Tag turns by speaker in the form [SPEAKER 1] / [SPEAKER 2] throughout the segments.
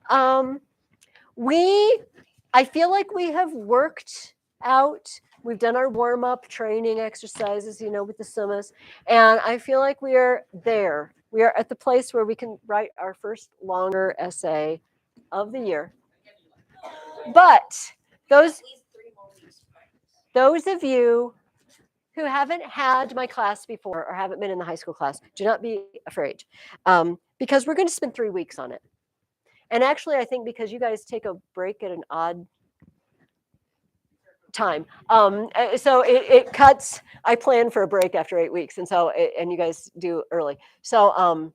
[SPEAKER 1] I feel like we have worked out. We've done our warm-up training exercises, with the summas, and I feel like we are there. We are at the place where we can write our first longer essay of the year. But those of you who haven't had my class before or haven't been in the high school class, do not be afraid, because we're going to spend 3 weeks on it. And actually, I think because you guys take a break at an odd time, so it cuts. I plan for a break after 8 weeks, and and you guys do early. So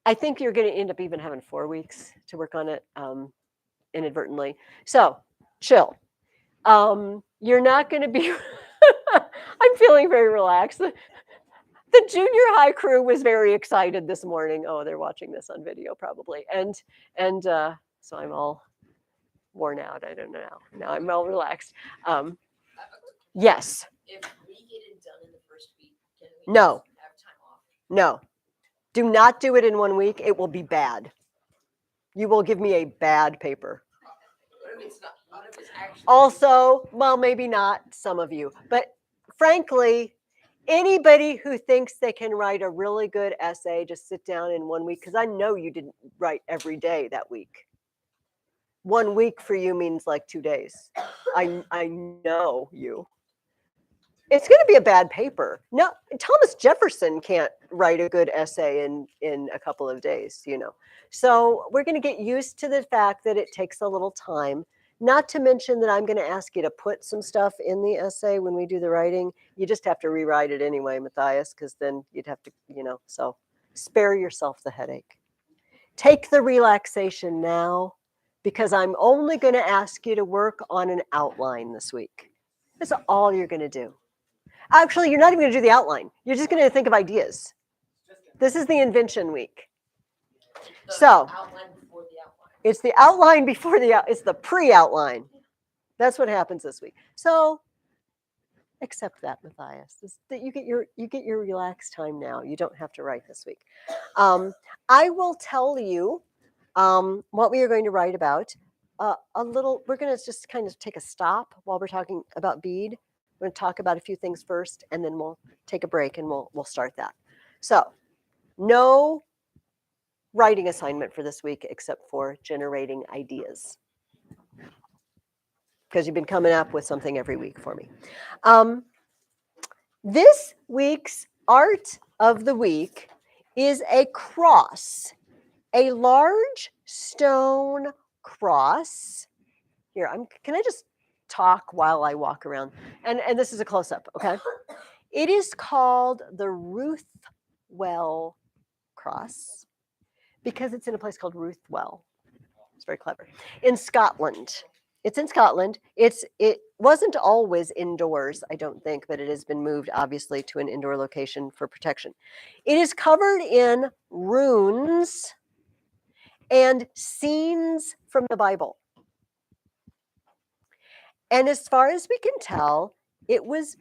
[SPEAKER 1] I think you're going to end up even having 4 weeks to work on it inadvertently. So chill. You're not going to be. I'm feeling very relaxed. The junior high crew was very excited this morning. Oh, they're watching this on video probably, and so I'm all worn out. I don't know now. Now I'm all relaxed. Yes.
[SPEAKER 2] If we get it done in the first week, can we
[SPEAKER 1] No.
[SPEAKER 2] have time off?
[SPEAKER 1] No. Do not do it in 1 week. It will be bad. You will give me a bad paper.
[SPEAKER 2] What if it's not? What if it's actually?
[SPEAKER 1] Also, well, maybe not some of you, but frankly, anybody who thinks they can write a really good essay, just sit down in 1 week, because I know you didn't write every day that week. 1 week for you means like 2 days. I know you. It's going to be a bad paper. No, Thomas Jefferson can't write a good essay in a couple of days, So we're going to get used to the fact that it takes a little time. Not to mention that I'm going to ask you to put some stuff in the essay when we do the writing. You just have to rewrite it anyway, Matthias, because then you'd have to, so spare yourself the headache. Take the relaxation now, because I'm only going to ask you to work on an outline this week. That's all you're going to do. Actually, you're not even going to do the outline. You're just going to think of ideas. This is the invention week. So
[SPEAKER 2] Outline before the outline.
[SPEAKER 1] It's the outline before it's the pre-outline. That's what happens this week. So accept that, Matthias. That you get your relaxed time now. You don't have to write this week. I will tell you what we are going to write about. We're going to just kind of take a stop while we're talking about Bede. We're going to talk about a few things first, and then we'll take a break and we'll start that. So, no writing assignment for this week except for generating ideas, because you've been coming up with something every week for me. This week's art of the week is a cross, a large stone cross. Here, can I just talk while I walk around? And this is a close-up, okay? It is called the Ruthwell cross because it's in a place called Ruthwell. It's very clever. In Scotland. It's in Scotland. It wasn't always indoors, I don't think, but it has been moved, obviously, to an indoor location for protection. It is covered in runes and scenes from the Bible. And as far as we can tell, it was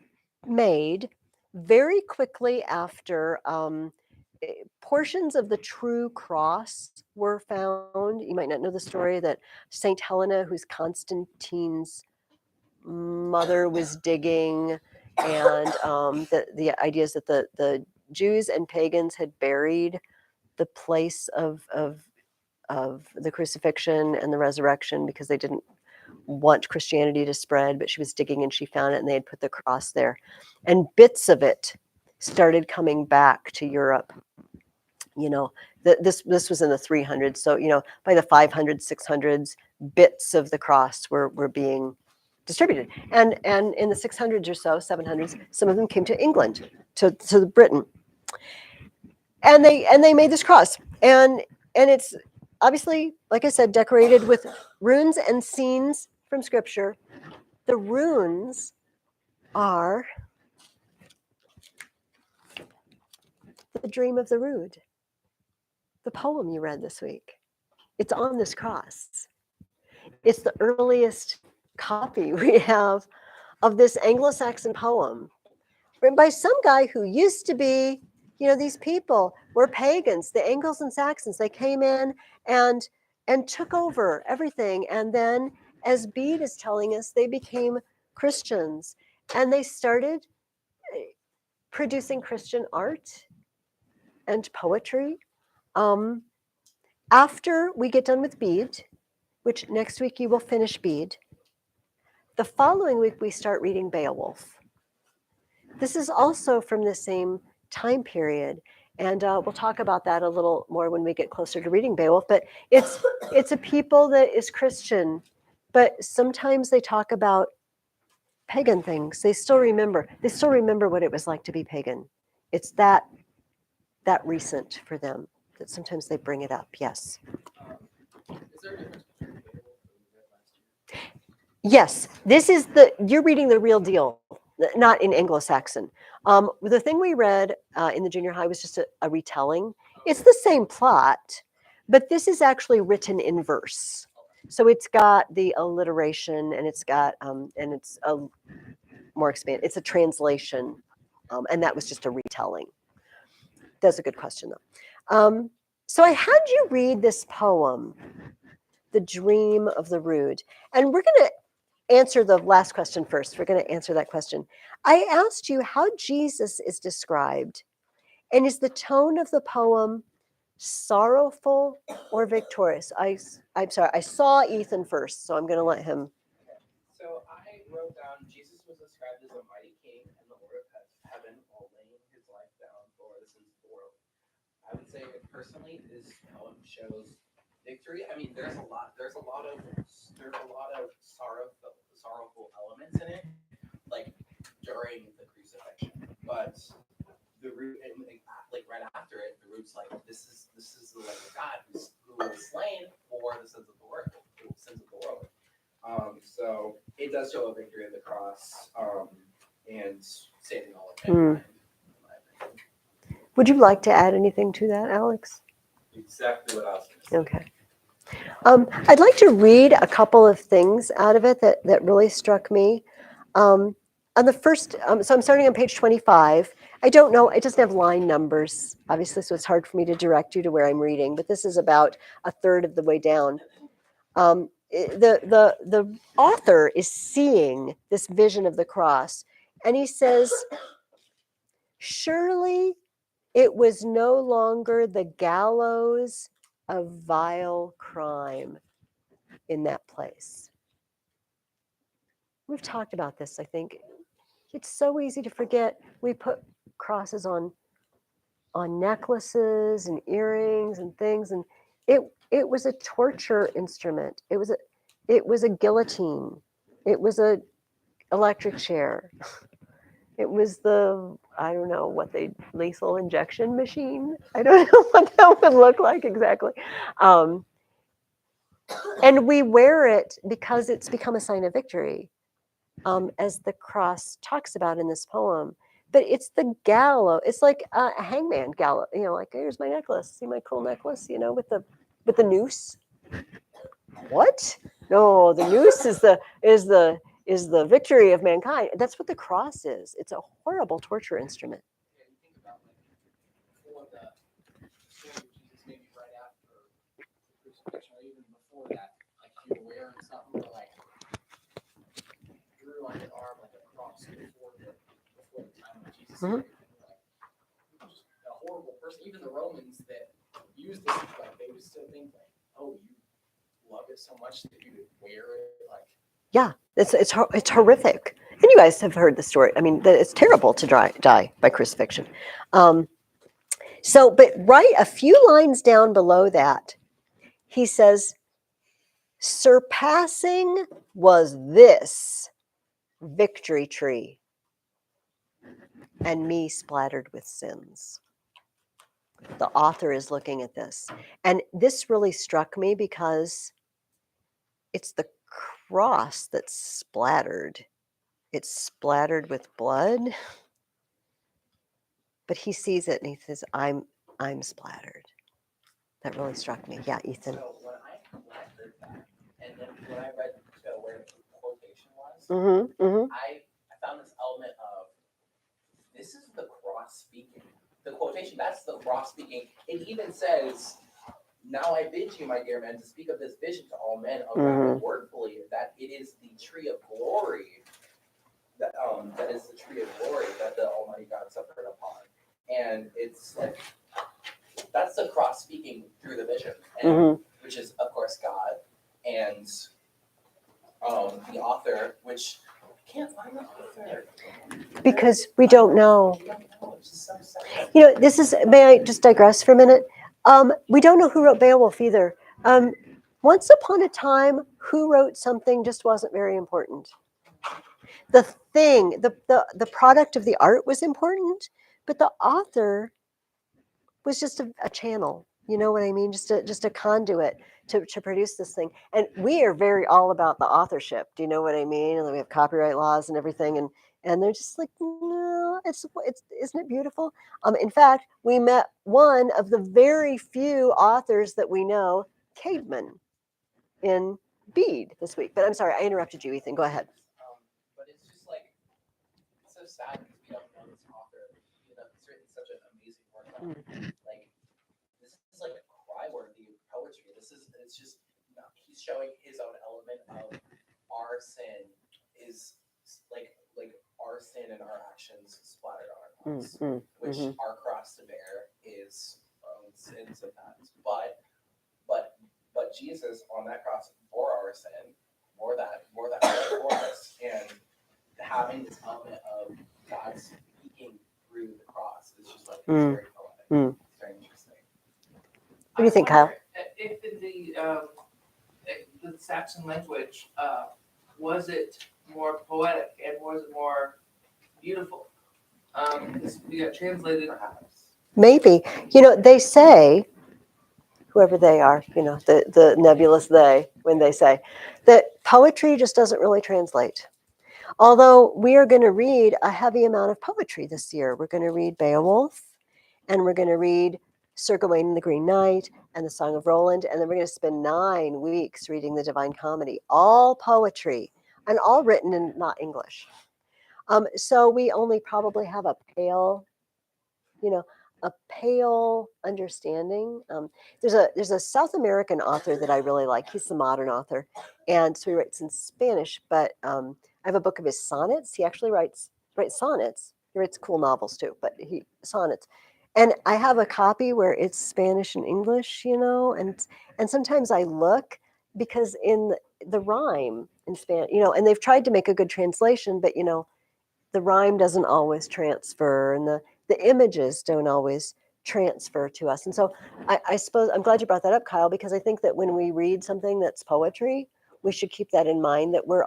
[SPEAKER 1] made very quickly after portions of the true cross were found. You might not know the story that Saint Helena, who's Constantine's mother, was digging, and the idea is that the Jews and pagans had buried the place of the crucifixion and the resurrection because they didn't want Christianity to spread, but she was digging and she found it, and they had put the cross there. And bits of it started coming back to Europe. This was in the 300s. So, by the 500s, 600s, bits of the cross were being distributed. And in the 600s or so, 700s, some of them came to England, to Britain. And they made this cross. And it's obviously, like I said, decorated with runes and scenes from Scripture. The runes are the Dream of the Rood, the poem you read this week. It's on this cross. It's the earliest copy we have of this Anglo-Saxon poem written by some guy who used to be, these people were pagans, the Angles and Saxons. They came in and and took over everything. And then, as Bede is telling us, they became Christians and they started producing Christian art and poetry. Um, After we get done with Bede, which next week you will finish Bede, the following week we start reading Beowulf. This is also from the same time period, and we'll talk about that a little more when we get closer to reading Beowulf. But it's a people that is Christian, but sometimes they talk about pagan things. They still remember what it was like to be pagan. It's that recent for them that sometimes they bring it up. Yes.
[SPEAKER 3] Is there a difference between Beowulf and we read last year?
[SPEAKER 1] Yes, you're reading the real deal, not in Anglo-Saxon. The thing we read in the junior high was just a retelling. It's the same plot, but this is actually written in verse. So it's got the alliteration and it's got, and it's a more expanded, it's a translation. And that was just a retelling. That's a good question though. So I had you read this poem, The Dream of the Rood. And we're going to answer the last question first. We're going to answer that question. I asked you how Jesus is described, and is the tone of the poem sorrowful or victorious? I'm sorry, I saw Ethan first, so I'm going to let him.
[SPEAKER 3] So I wrote down Jesus was described as a mighty king and the Lord of heaven while laying his life down for the sins of the world. I would say personally, this poem shows victory. I mean, there's a lot of sorrowful elements in it, like during the crucifixion. But the root, and like right after it, the root's like this is the Lamb of God who was slain for the sins of the world, So it does show a victory of the cross and saving all of mankind.
[SPEAKER 1] Would you like to add anything to that, Alex?
[SPEAKER 3] Exactly what I was going to say.
[SPEAKER 1] Okay. I'd like to read a couple of things out of it that really struck me. On the first, so I'm starting on page 25. I don't know, it doesn't have line numbers, obviously, so it's hard for me to direct you to where I'm reading, but this is about a third of the way down. The author is seeing this vision of the cross, and he says, surely it was no longer the gallows of vile crime in that place. We've talked about this, I think. It's so easy to forget. We put crosses on necklaces and earrings and things, and it was a torture instrument. It was a guillotine. It was a electric chair. It was I don't know what lethal injection machine. I don't know what that would look like exactly. And we wear it because it's become a sign of victory, as the cross talks about in this poem. But it's the gallows. It's like a hangman gallows. Like, here's my necklace. See my cool necklace? With the noose. What? No, the noose is the victory of mankind. That's what the cross is. It's a horrible torture instrument.
[SPEAKER 3] Yeah, you think about before the story of Jesus, maybe right after the crucifixion, or even before that, like if you were wearing something that drew on your arm like a cross before the time of Jesus.
[SPEAKER 1] Mhm.
[SPEAKER 3] Just a horrible person. Even the Romans that used this, they would still think oh, you love it so much that you would wear it
[SPEAKER 1] Yeah, it's horrific. And you guys have heard the story. I mean, it's terrible to die by crucifixion. But right a few lines down below that, he says, surpassing was this victory tree, and me splattered with sins. The author is looking at this. And this really struck me because it's the cross that's splattered. It's splattered with blood. But he sees it and he says, I'm splattered. That really struck me. Yeah, Ethan.
[SPEAKER 3] So when I heard that, and then when I read where the quotation was, I found this element of this is the cross speaking. The quotation, that's the cross speaking. It even says, now I bid commanded you, my dear men, to speak of this vision to all men, unwrapping wordfully that it is the tree of glory that is the tree of glory that the Almighty God suffered upon. And it's like, that's the cross speaking through the vision, and, which is, of course, God, and the author, which I can't find the author.
[SPEAKER 1] Because we don't know.
[SPEAKER 3] We don't know, which is so sad.
[SPEAKER 1] You know, this is, may I just digress for a minute? We don't know who wrote Beowulf either. Once upon a time, who wrote something just wasn't very important. The thing, the product of the art was important, but the author was just a channel. You know what I mean? Just a conduit to produce this thing. And we are very all about the authorship. Do you know what I mean? And we have copyright laws and everything. And they're just like, no, it's isn't it beautiful? In fact, we met one of the very few authors that we know, Caveman, in Bede this week. But I'm sorry, I interrupted you, Ethan. Go ahead.
[SPEAKER 3] But it's just like, it's so sad because we don't know this author. You know, it's written such an amazing work. Like, this is like a cry worthy poetry. It's just, he's showing his own element of our sin is like our sin and our actions splattered on our cross, which our cross to bear is sins of that. But Jesus on that cross bore our sin, bore that for us, and having this element of God speaking through the cross is just like, it's very poetic. It's very interesting.
[SPEAKER 1] What do you think, Kyle?
[SPEAKER 4] If in the Saxon language, was it more poetic and was it more beautiful? Because we got translated.
[SPEAKER 1] Maybe. You know, they say, whoever they are, you know, the nebulous they, when they say, that poetry just doesn't really translate. Although we are going to read a heavy amount of poetry this year. We're going to read Beowulf, and we're going to read Sir Gawain and the Green Knight, and the Song of Roland, and then we're going to spend 9 weeks reading the Divine Comedy, all poetry, and all written in not English. So we only probably have a pale understanding. There's a South American author that I really like. He's a modern author, and so he writes in Spanish. But I have a book of his sonnets. He actually writes sonnets. He writes cool novels too, but sonnets. And I have a copy where it's Spanish and English, you know, and sometimes I look because in the rhyme in Spanish, you know, and they've tried to make a good translation, but you know, the rhyme doesn't always transfer, and the images don't always transfer to us. And so I suppose I'm glad you brought that up, Kyle, because I think that when we read something that's poetry, we should keep that in mind, that we're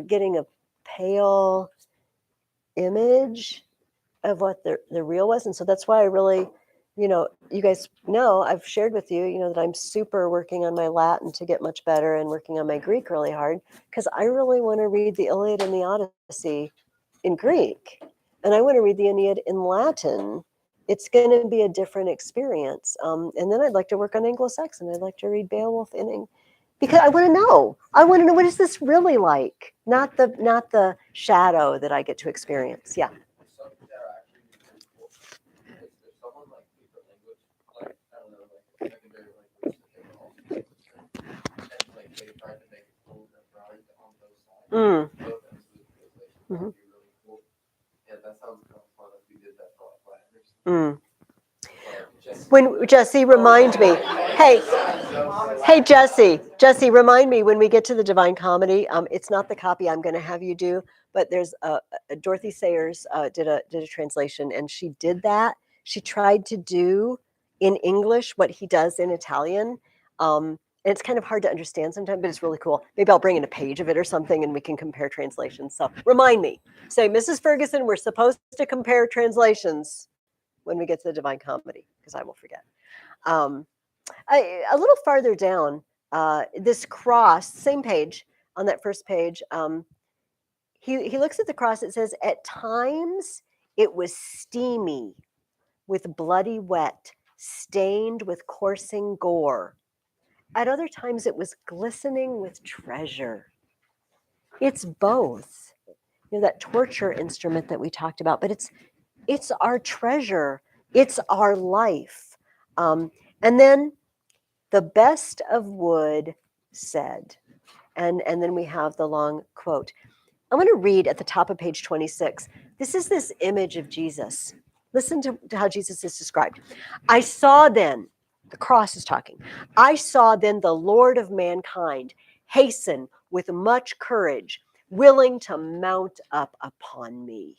[SPEAKER 1] getting a pale image of what the real was. And so that's why I really, you know, you guys know, I've shared with you, you know, that I'm super working on my Latin to get much better and working on my Greek really hard, because I really want to read the Iliad and the Odyssey in Greek. And I want to read the Aeneid in Latin. It's going to be a different experience. And then I'd like to work on Anglo-Saxon. I'd like to read Beowulf in English. Because I want to know. What is this really like? Not the shadow that I get to experience. Yeah. When Jesse, remind me. Hey, Jesse, remind me when we get to the Divine Comedy. It's not the copy I'm going to have you do, but there's Dorothy Sayers did a translation, and she did that. She tried to do in English what he does in Italian. And it's kind of hard to understand sometimes, but it's really cool. Maybe I'll bring in a page of it or something, and we can compare translations. So remind me. Say, Mrs. Ferguson, we're supposed to compare translations when we get to the Divine Comedy, because I will forget. A little farther down, this cross, same page, on that first page, he looks at the cross. It says, at times it was steamy with bloody wet, stained with coursing gore. At other times it was glistening with treasure. It's both. You know, that torture instrument that we talked about, but it's our treasure. It's our life. And then The best of wood said. And then we have the long quote. I'm going to read at the top of page 26. This is this image of Jesus. Listen to how Jesus is described. I saw then, the cross is talking, I saw then the Lord of mankind hasten with much courage, willing to mount up upon me.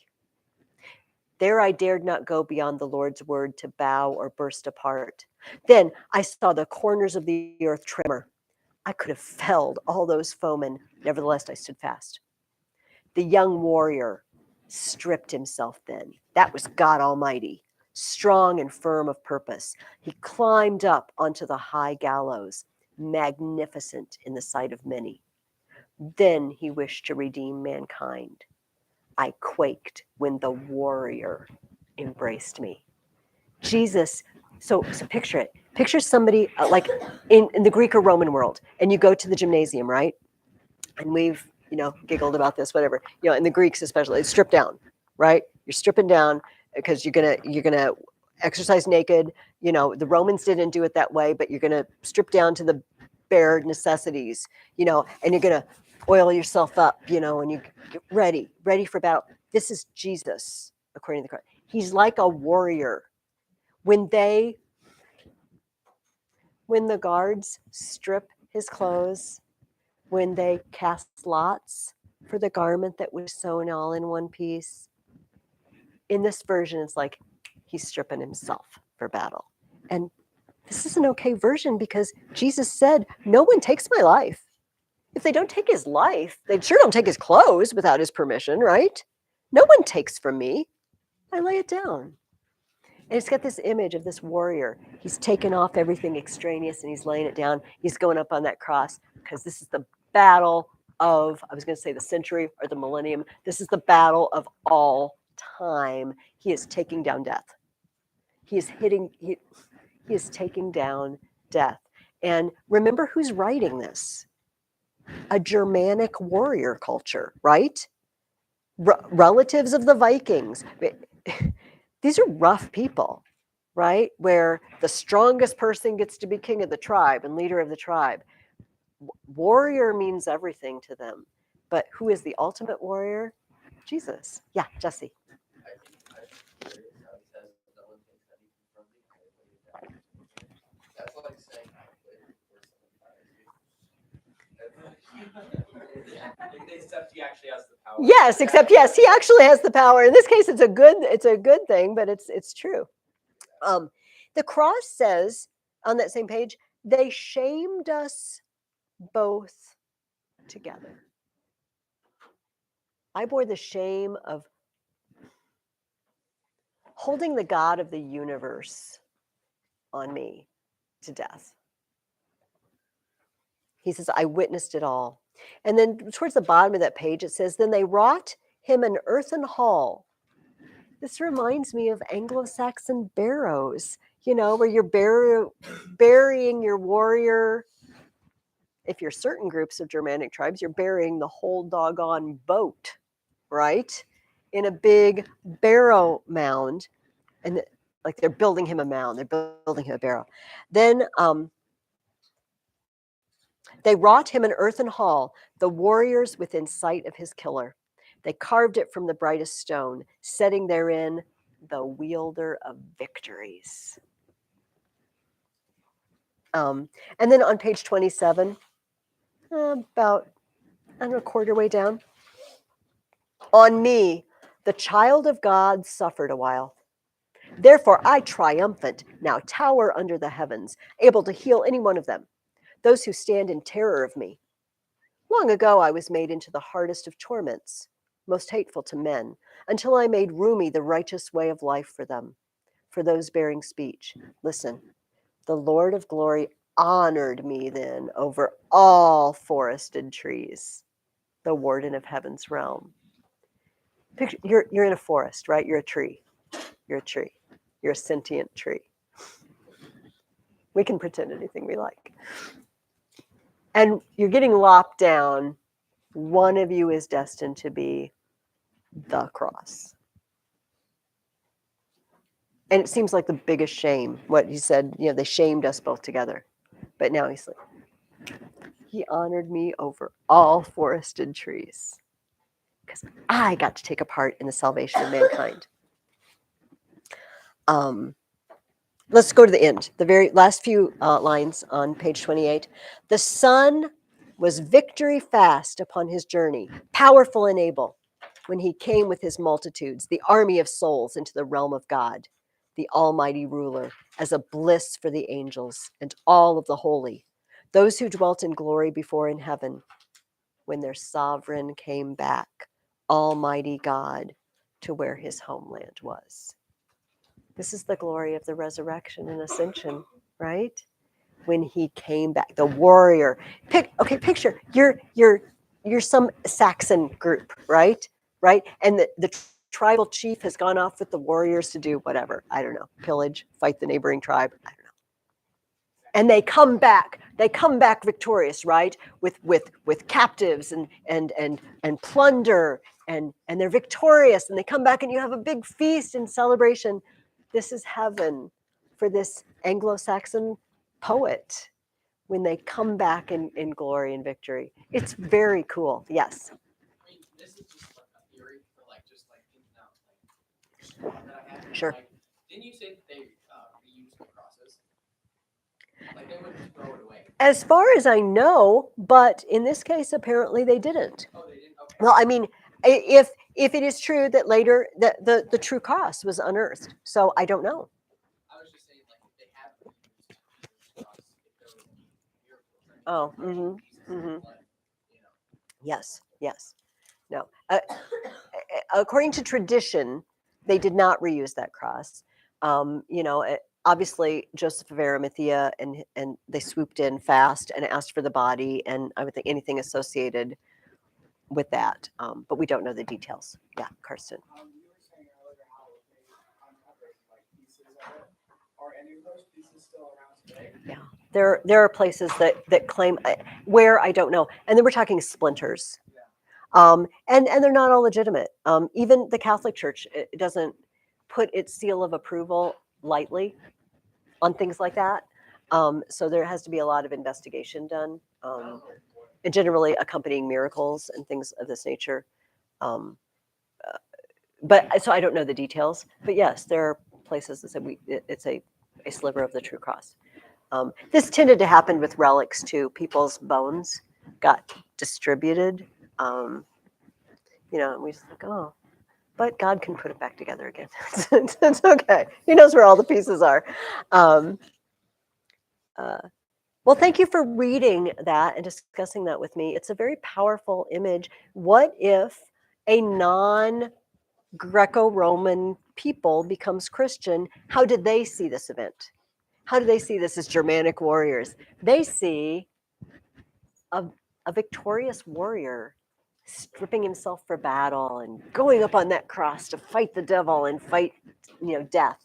[SPEAKER 1] There I dared not go beyond the Lord's word to bow or burst apart. Then I saw the corners of the earth tremor. I could have felled all those foemen. Nevertheless, I stood fast. The young warrior stripped himself then. That was God Almighty, strong and firm of purpose. He climbed up onto the high gallows, magnificent in the sight of many. Then he wished to redeem mankind. I quaked when the warrior embraced me. Jesus, so picture it. Picture somebody like in the Greek or Roman world, and you go to the gymnasium, right? And we've, giggled about this, whatever. In the Greeks especially, it's stripped down, right? You're stripping down because you're gonna exercise naked. The Romans didn't do it that way, but you're gonna strip down to the bare necessities, and you're gonna oil yourself up, and you get ready for battle. This is Jesus, according to the Christ. He's like a warrior. When the guards strip his clothes, when they cast lots for the garment that was sewn all in one piece, in this version, it's like he's stripping himself for battle. And this is an okay version because Jesus said, no one takes my life. If they don't take his life, they sure don't take his clothes without his permission, right? No one takes from me. I lay it down. And it's got this image of this warrior. He's taken off everything extraneous and he's laying it down. He's going up on that cross because this is the battle of, I was going to say the century or the millennium. This is the battle of all time. He is taking down death. He is taking down death. And remember who's writing this? A Germanic warrior culture, right? Relatives of the Vikings. These are rough people, right? Where the strongest person gets to be king of the tribe and leader of the tribe. Warrior means everything to them. But who is the ultimate warrior? Jesus. Yeah, Jesse.
[SPEAKER 3] I'm curious how he says no one thinks anything from me. I lay it down. That's like saying I quit before someone fires you. Except he actually has the power.
[SPEAKER 1] Yes, except yes, he actually has the power. In this case, it's a good thing, but it's true. The cross says on that same page, they shamed us both together. I bore the shame of holding the God of the universe on me to death. He says, I witnessed it all. And then towards the bottom of that page, it says, then they wrought him an earthen hall. This reminds me of Anglo-Saxon barrows, where you're burying your warrior. If you're certain groups of Germanic tribes, you're burying the whole doggone boat, right? In a big barrow mound. And like they're building him a mound, they're building him a barrow. Then they wrought him an earthen hall, the warriors within sight of his killer. They carved it from the brightest stone, setting therein the wielder of victories. And then on page 27, about a quarter way down, on me, the child of God suffered a while. Therefore, I, triumphant, now tower under the heavens, able to heal any one of them, those who stand in terror of me. Long ago, I was made into the hardest of torments, most hateful to men, until I made roomy the righteous way of life for them, for those bearing speech. Listen, the Lord of glory honored me then over all forested trees, the warden of heaven's realm. Picture, you're in a forest, right? You're a tree. You're a tree. You're a sentient tree. We can pretend anything we like. And you're getting lopped down. One of you is destined to be the cross. And it seems like the biggest shame, what he said, they shamed us both together. But now he's like, he honored me over all forested trees because I got to take a part in the salvation of mankind. Let's go to the end, the very last few lines on page 28. The sun was victory fast upon his journey, powerful and able, when he came with his multitudes, the army of souls into the realm of God, the almighty ruler, as a bliss for the angels and all of the holy, those who dwelt in glory before in heaven, when their sovereign came back, almighty God, to where his homeland was. This is the glory of the resurrection and ascension, right? When he came back, the warrior. Picture you're some Saxon group, right? Right? And the tribal chief has gone off with the warriors to do whatever. I don't know, pillage, fight the neighboring tribe. I don't know. And they come back. They come back victorious, right? With captives and plunder, and they're victorious, and they come back, and you have a big feast and celebration. This is heaven for this Anglo-Saxon poet when they come back in glory and victory. It's very cool. Yes.
[SPEAKER 3] I mean, this is just like a theory for like just like thinking out like squad that I had.
[SPEAKER 1] Sure.
[SPEAKER 3] Like, didn't you say that they reused the crosses? Like they wouldn't just throw it away.
[SPEAKER 1] As far as I know, but in this case, apparently they didn't.
[SPEAKER 3] Oh, they didn't. Okay.
[SPEAKER 1] Well, I mean, if it is true that later that the true cross was unearthed, so I don't know.
[SPEAKER 3] I was just saying like if they had reused the cross, if there was any miracles or anything,
[SPEAKER 1] Oh,
[SPEAKER 3] like pieces of
[SPEAKER 1] mhm.
[SPEAKER 3] blood, you know.
[SPEAKER 1] Yes. No. According to tradition, they did not reuse that cross. Obviously, Joseph of Arimathea and they swooped in fast and asked for the body, and I would think anything associated with that. But we don't know the details. Yeah, Karsten.
[SPEAKER 5] You were saying earlier how they uncovered like pieces of it. Are any of those pieces still around today?
[SPEAKER 1] There are places that claim where I don't know, and then we're talking splinters. And they're not all legitimate. Even the Catholic Church it doesn't put its seal of approval lightly on things like that. So there has to be a lot of investigation done, and generally accompanying miracles and things of this nature. But so I don't know the details. But yes, there are places that said it's a sliver of the true cross. This tended to happen with relics too. People's bones got distributed. And we just like, oh, but God can put it back together again. It's okay. He knows where all the pieces are. Well, thank you for reading that and discussing that with me. It's a very powerful image. What if a non-Greco-Roman people becomes Christian? How did they see this event? How do they see this as Germanic warriors? They see a victorious warrior stripping himself for battle and going up on that cross to fight the devil and fight, death,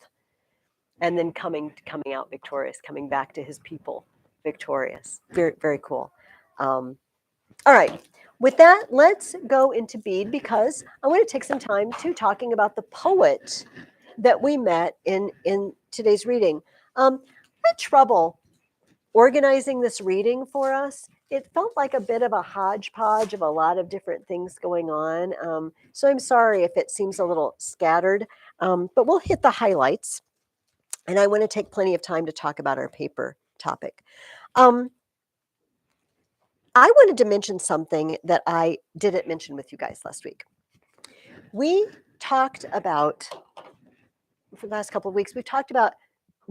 [SPEAKER 1] and then coming out victorious, coming back to his people victorious. Very, very cool. All right. With that, let's go into Bede because I want to take some time to talking about the poet that we met in today's reading. I had trouble organizing this reading for us. It felt like a bit of a hodgepodge of a lot of different things going on. So I'm sorry if it seems a little scattered, but we'll hit the highlights. And I want to take plenty of time to talk about our paper topic. I wanted to mention something that I didn't mention with you guys last week. We talked about, for the last couple of weeks, we've talked about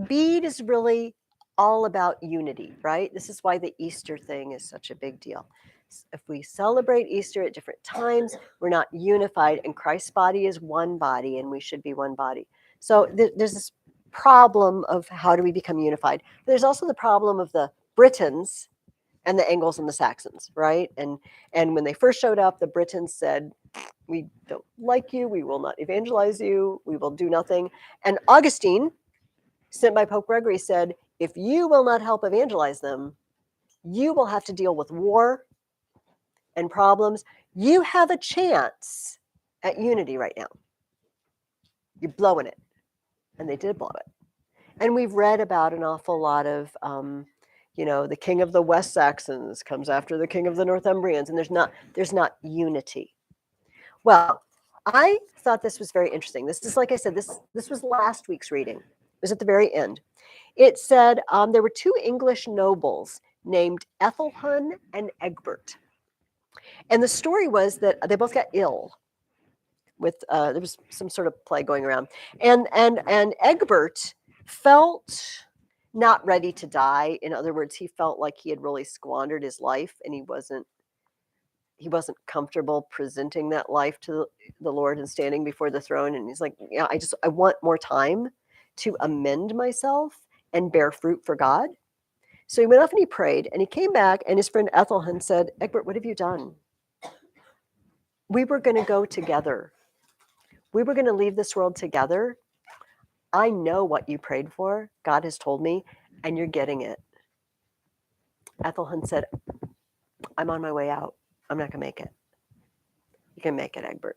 [SPEAKER 1] Bede is really all about unity, right? This is why the Easter thing is such a big deal. If we celebrate Easter at different times, we're not unified, and Christ's body is one body, and we should be one body. So there's this problem of how do we become unified. There's also the problem of the Britons and the Angles and the Saxons, right? And when they first showed up, the Britons said, we don't like you, we will not evangelize you, we will do nothing. And Augustine, sent by Pope Gregory, said, if you will not help evangelize them, you will have to deal with war and problems. You have a chance at unity right now. You're blowing it. And they did blow it. And we've read about an awful lot of, the king of the West Saxons comes after the king of the Northumbrians, and there's not unity. Well, I thought this was very interesting. This is, like I said, this was last week's reading. It was at the very end. It said there were two English nobles named Ethelhun and Egbert. And the story was that they both got ill with there was some sort of plague going around. And Egbert felt not ready to die. In other words, he felt like he had really squandered his life, and he wasn't comfortable presenting that life to the Lord and standing before the throne. And he's like, yeah, I want more time to amend myself and bear fruit for God. So he went off and he prayed, and he came back, and his friend Ethelhun said, Egbert, what have you done? We were going to go together. We were going to leave this world together. I know what you prayed for. God has told me, and you're getting it. Ethelhun said, I'm on my way out. I'm not going to make it. You can make it, Egbert.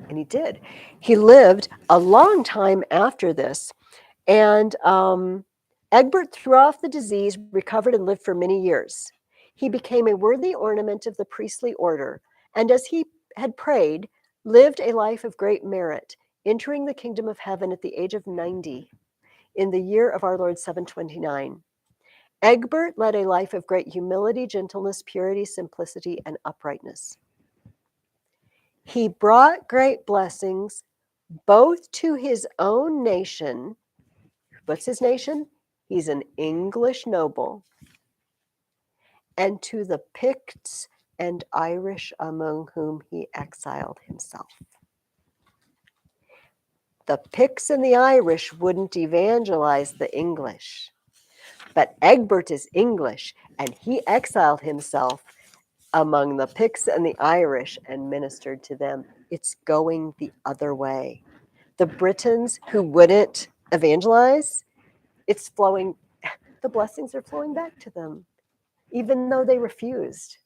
[SPEAKER 1] And he did. He lived a long time after this. And Egbert threw off the disease, recovered, and lived for many years. He became a worthy ornament of the priestly order, and as he had prayed, lived a life of great merit, entering the kingdom of heaven at the age of 90, in the year of our Lord 729. Egbert led a life of great humility, gentleness, purity, simplicity, and uprightness. He brought great blessings both to his own nation. What's his nation? He's an English noble. And to the Picts and Irish among whom he exiled himself. The Picts and the Irish wouldn't evangelize the English. But Egbert is English, and he exiled himself among the Picts and the Irish and ministered to them. It's going the other way. The Britons who wouldn't evangelize, it's flowing, the blessings are flowing back to them, even though they refused.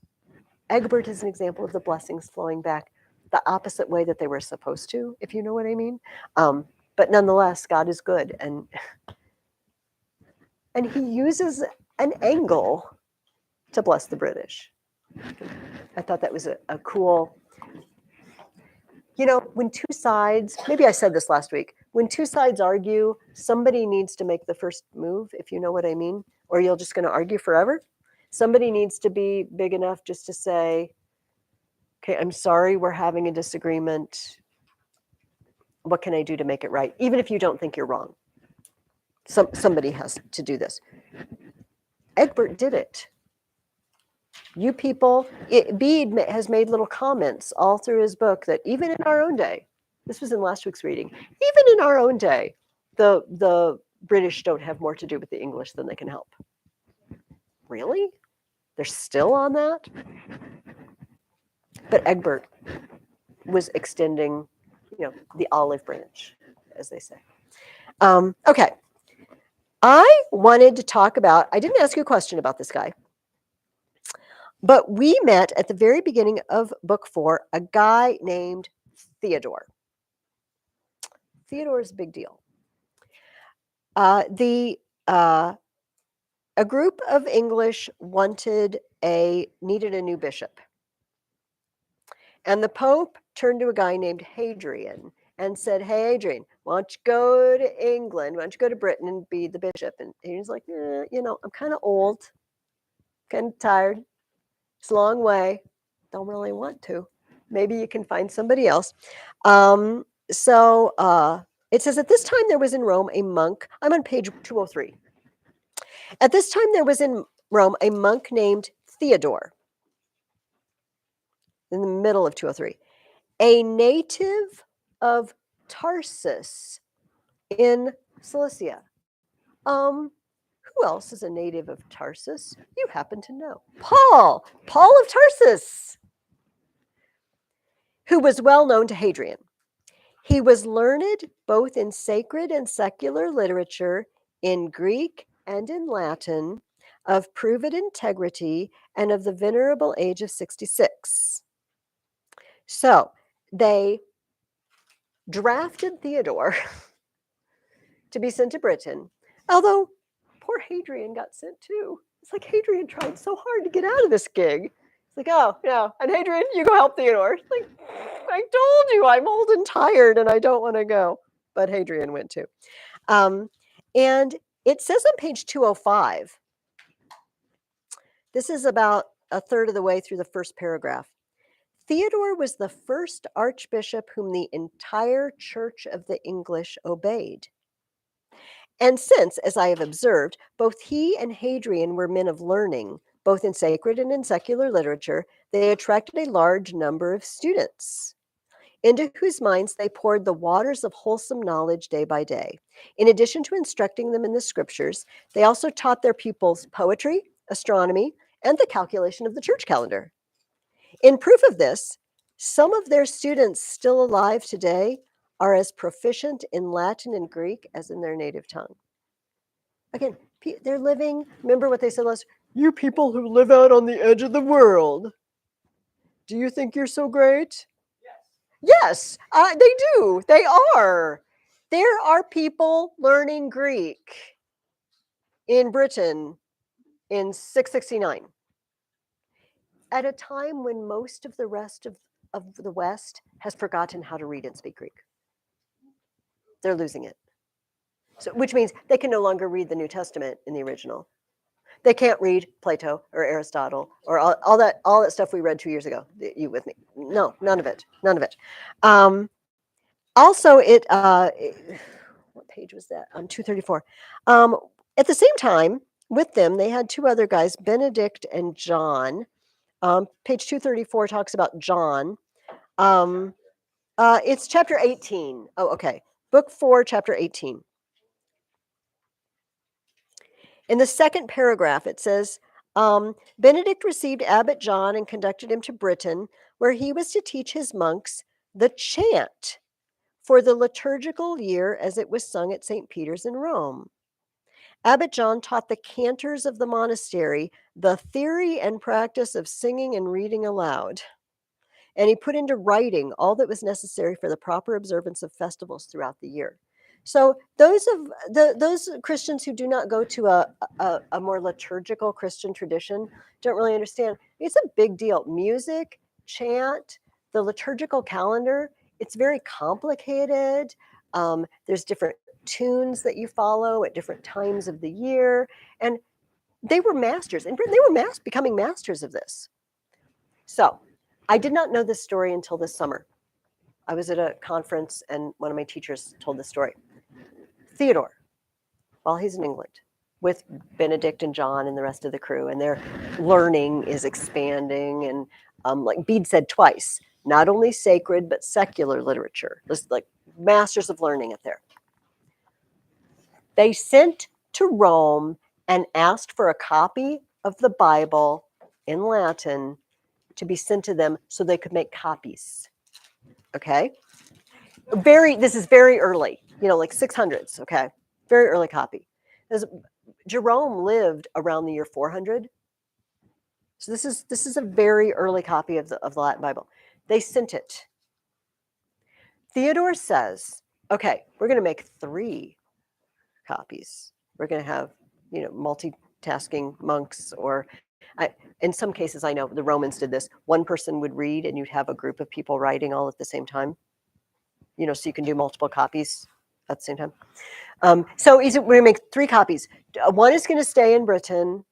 [SPEAKER 1] Egbert is an example of the blessings flowing back the opposite way that they were supposed to, if you know what I mean. But nonetheless, God is good, and he uses an angle to bless the British. I thought that was a cool, when two sides, maybe I said this last week, when two sides argue, somebody needs to make the first move, if you know what I mean, or you're just going to argue forever. Somebody needs to be big enough just to say, okay, I'm sorry, we're having a disagreement. What can I do to make it right? Even if you don't think you're wrong. Somebody has to do this. Egbert did it. You people, Bede has made little comments all through his book that even in our own day, this was in last week's reading, even in our own day, the British don't have more to do with the English than they can help. Really? They're still on that? But Egbert was extending, the olive branch, as they say. Okay. I wanted to talk about, I didn't ask you a question about this guy, but we met at the very beginning of book 4, a guy named Theodore. Theodore is a big deal. A group of English needed a new bishop. And the Pope turned to a guy named Hadrian and said, hey, Adrian, why don't you go to England? Why don't you go to Britain and be the bishop? And he's like, I'm kind of old, kind of tired. It's a long way. Don't really want to. Maybe you can find somebody else. So it says, at this time there was in Rome a monk. I'm on page 203. At this time there was in Rome a monk named Theodore. In the middle of 203. A native of Tarsus in Cilicia. Who else is a native of Tarsus? You happen to know. Paul of Tarsus, who was well known to Hadrian. He was learned both in sacred and secular literature, in Greek and in Latin, of proved integrity, and of the venerable age of 66. So they drafted Theodore to be sent to Britain, although poor Hadrian got sent too. It's like Hadrian tried so hard to get out of this gig. It's like, oh, yeah. And Hadrian, you go help Theodore. It's like, I told you I'm old and tired and I don't want to go. But Hadrian went too. And it says on page 205, this is about a third of the way through the first paragraph. Theodore was the first archbishop whom the entire Church of the English obeyed. And since, as I have observed, both he and Hadrian were men of learning, both in sacred and in secular literature, they attracted a large number of students, into whose minds they poured the waters of wholesome knowledge day by day. In addition to instructing them in the scriptures, they also taught their pupils poetry, astronomy, and the calculation of the church calendar. In proof of this, some of their students still alive today are as proficient in Latin and Greek as in their native tongue. Again, they're living, remember what they said last, you people who live out on the edge of the world, do you think you're so great? Yes, they do. They are. There are people learning Greek in Britain in 669 at a time when most of the rest of the West has forgotten how to read and speak Greek. They're losing it. So, which means they can no longer read the New Testament in the original. They can't read Plato or Aristotle or all that stuff we read 2 years ago. You with me? No, none of it. None of it. Also, what page was that? On 234. At the same time, with them, they had two other guys, Benedict and John. Page 234 talks about John. It's chapter 18. Oh, okay. Book 4, chapter 18. In the second paragraph, it says, Benedict received Abbot John and conducted him to Britain, where he was to teach his monks the chant for the liturgical year as it was sung at St. Peter's in Rome. Abbot John taught the cantors of the monastery the theory and practice of singing and reading aloud. And he put into writing all that was necessary for the proper observance of festivals throughout the year. So those Christians who do not go to a more liturgical Christian tradition don't really understand. It's a big deal. Music, chant, the liturgical calendar, it's very complicated. There's different tunes that you follow at different times of the year. And they were masters. In Britain, they were becoming masters of this. So I did not know this story until this summer. I was at a conference and one of my teachers told this story. Theodore, while he's in England, with Benedict and John and the rest of the crew, and their learning is expanding. And like Bede said twice, not only sacred, but secular literature. There's like masters of learning it there. They sent to Rome and asked for a copy of the Bible in Latin to be sent to them so they could make copies. Okay? This is very early, like 600s, okay? Very early copy. Jerome lived around the year 400. So this is a very early copy of the Latin Bible. They sent it. Theodore says, okay, we're going to make 3 copies. We're going to have, multitasking monks, or in some cases, I know the Romans did this. One person would read and you'd have a group of people writing all at the same time, so you can do multiple copies at the same time. So we're going to make 3 copies. One is going to stay in Britain.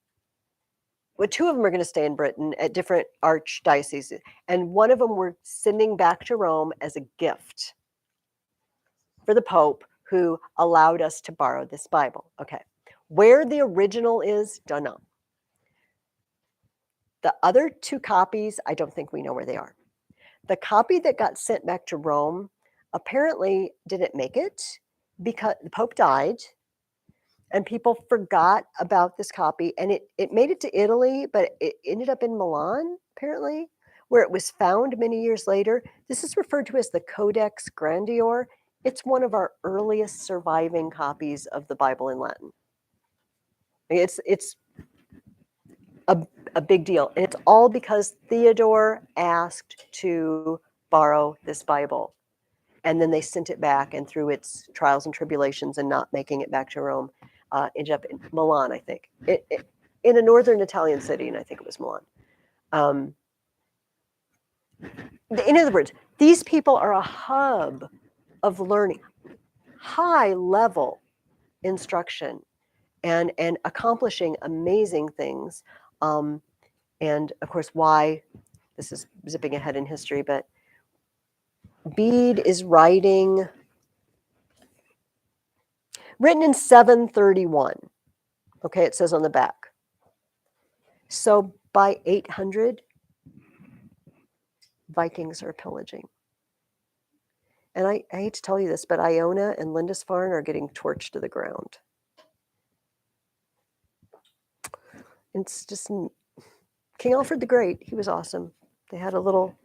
[SPEAKER 1] Well, 2 of them are going to stay in Britain at different archdioceses. And one of them we're sending back to Rome as a gift for the Pope, who allowed us to borrow this Bible. Okay. Where the original is, don't know. The other 2 copies, I don't think we know where they are. The copy that got sent back to Rome apparently didn't make it because the Pope died and people forgot about this copy, and it made it to Italy, but it ended up in Milan, apparently, where it was found many years later. This is referred to as the Codex Grandior. It's one of our earliest surviving copies of the Bible in Latin. It's a big deal. And it's all because Theodore asked to borrow this Bible. And then they sent it back, and through its trials and tribulations and not making it back to Rome, ended up in Milan, I think. in a northern Italian city, and I think it was Milan. In other words, these people are a hub of learning, high level instruction, and accomplishing amazing things. And of course, why this is zipping ahead in history, but Bede is written in 731. Okay, it says on the back. So by 800, Vikings are pillaging. And I hate to tell you this, but Iona and Lindisfarne are getting torched to the ground. It's just King Alfred the Great. He was awesome. They had a little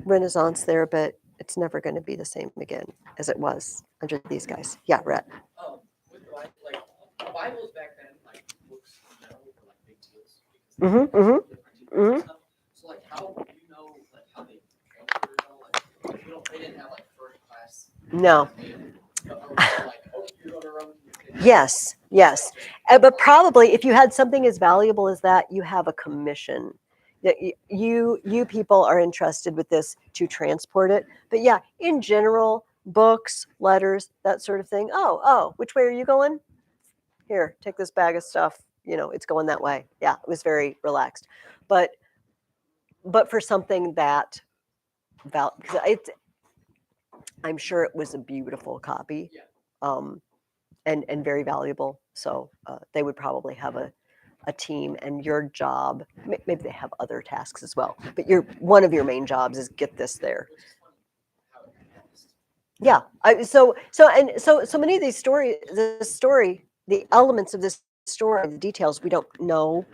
[SPEAKER 1] renaissance there, but it's never going to be the same again as it was under these guys. Yeah, Rhett.
[SPEAKER 5] With the Bible, like Bibles back then, like books in general were like big deals because
[SPEAKER 1] Mhm,
[SPEAKER 5] they had
[SPEAKER 1] mhm,
[SPEAKER 5] different
[SPEAKER 1] mhm.
[SPEAKER 5] stuff. So like how do you know like how they transferred it all? Like you don't they didn't have like first class.
[SPEAKER 1] No.
[SPEAKER 5] Like oh you're going to Rome.
[SPEAKER 1] Yes, yes. But probably if you had something as valuable as that, you have a commission. That you people are entrusted with this to transport it. But yeah, in general, books, letters, that sort of thing. Oh, which way are you going? Here, take this bag of stuff. It's going that way. Yeah, it was very relaxed. But for something that I'm sure it was a beautiful copy.
[SPEAKER 5] Yeah.
[SPEAKER 1] And very valuable. So they would probably have a team, and your job, maybe they have other tasks as well, but one of your main jobs is get this there.
[SPEAKER 5] Which is funny how it passed.
[SPEAKER 1] Yeah. So many of these the elements of this story, the details, we don't know.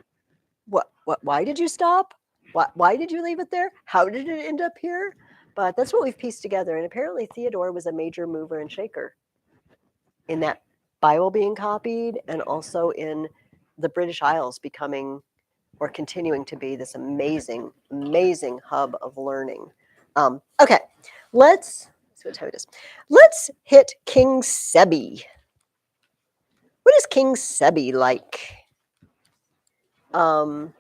[SPEAKER 1] Why did you stop? Why did you leave it there? How did it end up here? But that's what we've pieced together. And apparently Theodore was a major mover and shaker in that Bible being copied, and also in the British Isles becoming or continuing to be this amazing, amazing hub of learning. Okay, let's see what time it is. Let's hit King Sebi. What is King Sebi like? I'm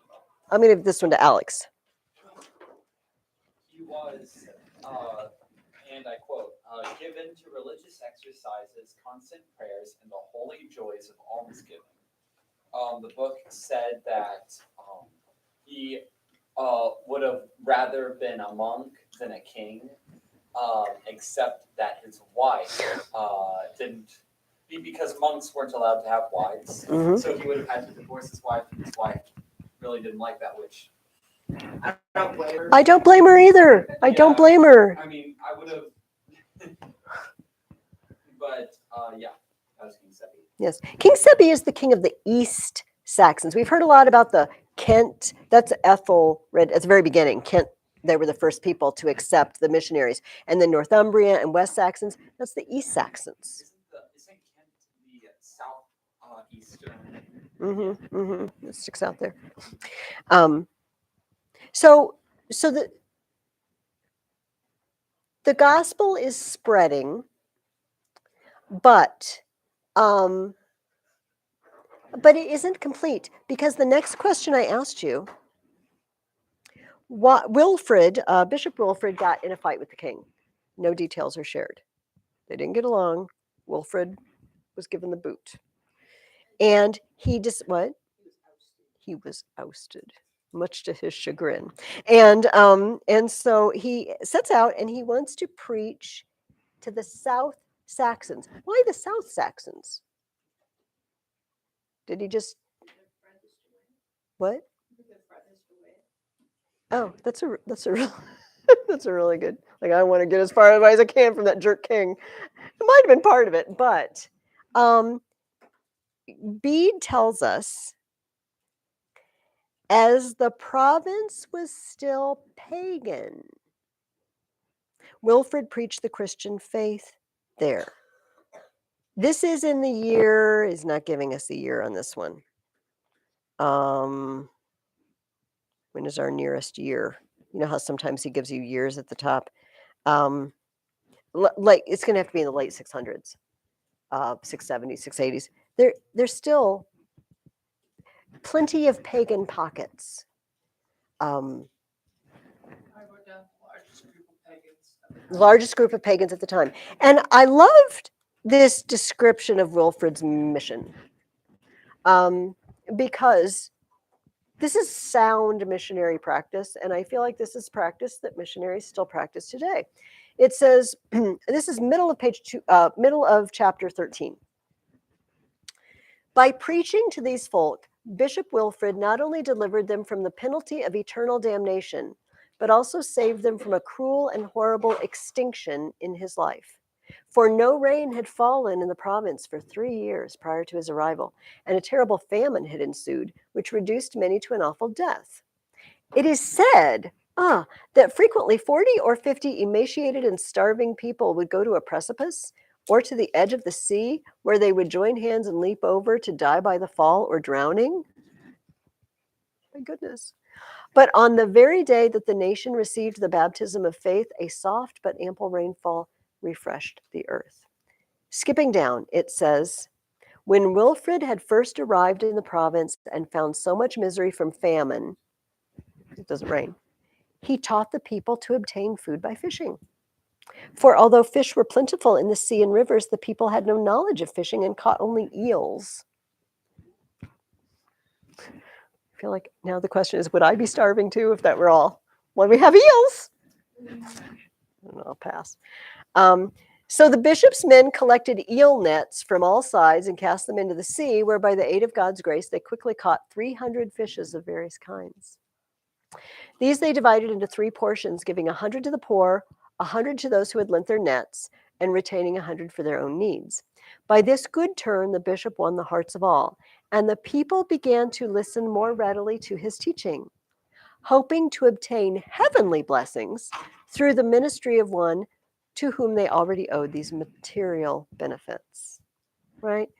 [SPEAKER 1] going to give this one to Alex.
[SPEAKER 6] He was, and I quote, given to religious exercises, constant prayers, and the holy joys of almsgiving. The book said that he would have rather been a monk than a king, except that his wife didn't, because monks weren't allowed to have wives.
[SPEAKER 1] Mhm.
[SPEAKER 6] So he would have had to divorce his wife, and his wife really didn't like that, which
[SPEAKER 5] I don't blame her.
[SPEAKER 1] I don't blame her either. I don't
[SPEAKER 6] Yeah.
[SPEAKER 1] blame her.
[SPEAKER 6] I mean, I would have, but yeah, that was King Sebi.
[SPEAKER 1] Yes. King Sebi is the king of the East Saxons. We've heard a lot about the Kent. That's Ethelred at the very beginning. Kent, they were the first people to accept the missionaries. And then Northumbria and West Saxons, that's the East Saxons.
[SPEAKER 6] Isn't Kent the southeastern?
[SPEAKER 1] It sticks out there. So the gospel is spreading, but it isn't complete, because the next question I asked you, Bishop Wilfrid got in a fight with the king. No details are shared. They didn't get along. Wilfrid was given the boot, and he was ousted, much to his chagrin. And so he sets out, and he wants to preach to the South Saxons. Why the South Saxons? Did he just what? Oh, that's a real that's a really good. Like, I want to get as far away as I can from that jerk king. It might have been part of it, but Bede tells us, as the province was still pagan, Wilfrid preached the Christian faith there. This is in the year, he's not giving us a year on this one. When is our nearest year? You know how sometimes he gives you years at the top. Like, it's going to have to be in the late 600s, 670s, 680s. They're still, plenty of pagan pockets.
[SPEAKER 4] I wrote down the largest group of pagans.
[SPEAKER 1] Largest group of pagans at the time. And I loved this description of Wilfrid's mission because this is sound missionary practice, and I feel like this is practice that missionaries still practice today. It says, this is middle of page 2, middle of chapter 13. By preaching to these folk, Bishop Wilfrid not only delivered them from the penalty of eternal damnation, but also saved them from a cruel and horrible extinction in his life. For no rain had fallen in the province for 3 years prior to his arrival, and a terrible famine had ensued, which reduced many to an awful death. It is said that frequently 40 or 50 emaciated and starving people would go to a precipice or to the edge of the sea, where they would join hands and leap over to die by the fall or drowning. My goodness. But on the very day that the nation received the baptism of faith, a soft but ample rainfall refreshed the earth. Skipping down, it says, when Wilfrid had first arrived in the province and found so much misery from famine, it doesn't rain, he taught the people to obtain food by fishing. For although fish were plentiful in the sea and rivers, the people had no knowledge of fishing and caught only eels. I feel like now the question is, would I be starving too if that were all? Well, we have eels. I'll pass. So the bishop's men collected eel nets from all sides and cast them into the sea, where by the aid of God's grace, they quickly caught 300 fishes of various kinds. These they divided into 3 portions, giving 100 to the poor, 100 to those who had lent their nets, and retaining 100 for their own needs. By this good turn, the bishop won the hearts of all, and the people began to listen more readily to his teaching, hoping to obtain heavenly blessings through the ministry of one to whom they already owed these material benefits. Right?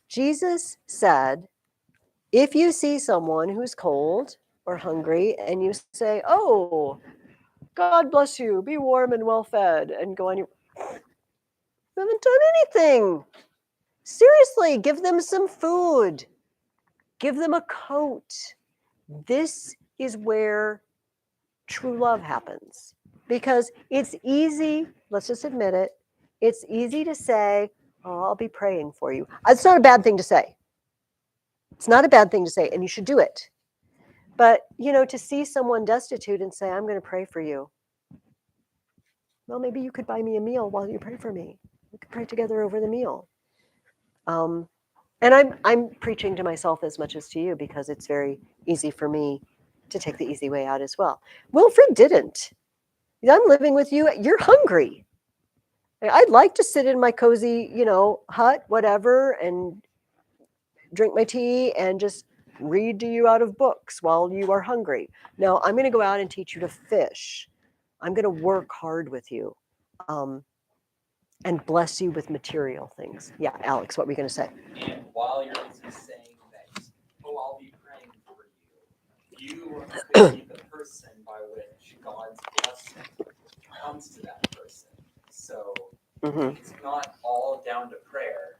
[SPEAKER 1] Jesus said, if you see someone who's cold or hungry and you say, oh, God bless you, be warm and well fed, and go on your... You haven't done anything. Seriously, give them some food. Give them a coat. This is where true love happens. Because it's easy, let's just admit it, it's easy to say, oh, I'll be praying for you. It's not a bad thing to say. It's not a bad thing to say, and you should do it. But, to see someone destitute and say, I'm going to pray for you. Well, maybe you could buy me a meal while you pray for me. We could pray together over the meal. And I'm preaching to myself as much as to you because it's very easy for me to take the easy way out as well. Wilfrid didn't. I'm living with you. You're hungry. I'd like to sit in my cozy, hut, whatever, and drink my tea and just read to you out of books while you are hungry. No, I'm going to go out and teach you to fish. I'm going to work hard with you and bless you with material things. Yeah, Alex, what were you going to say?
[SPEAKER 6] And while you're busy saying that, oh, I'll be praying for you, you could be the person by which God's blessing comes to that person. So it's not all down to prayer.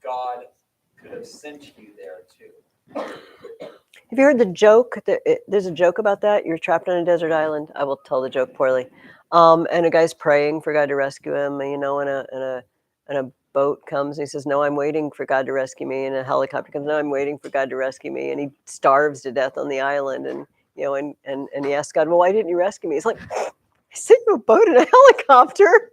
[SPEAKER 6] God could have sent you there too.
[SPEAKER 1] Have you heard the joke? There's a joke about that. You're trapped on a desert island. I will tell the joke poorly. And a guy's praying for God to rescue him. And a boat comes and he says, "No, I'm waiting for God to rescue me." And a helicopter comes, "No, I'm waiting for God to rescue me." And he starves to death on the island. And and he asks God, "Well, why didn't you rescue me?" He's like, "I sent you a boat and a helicopter.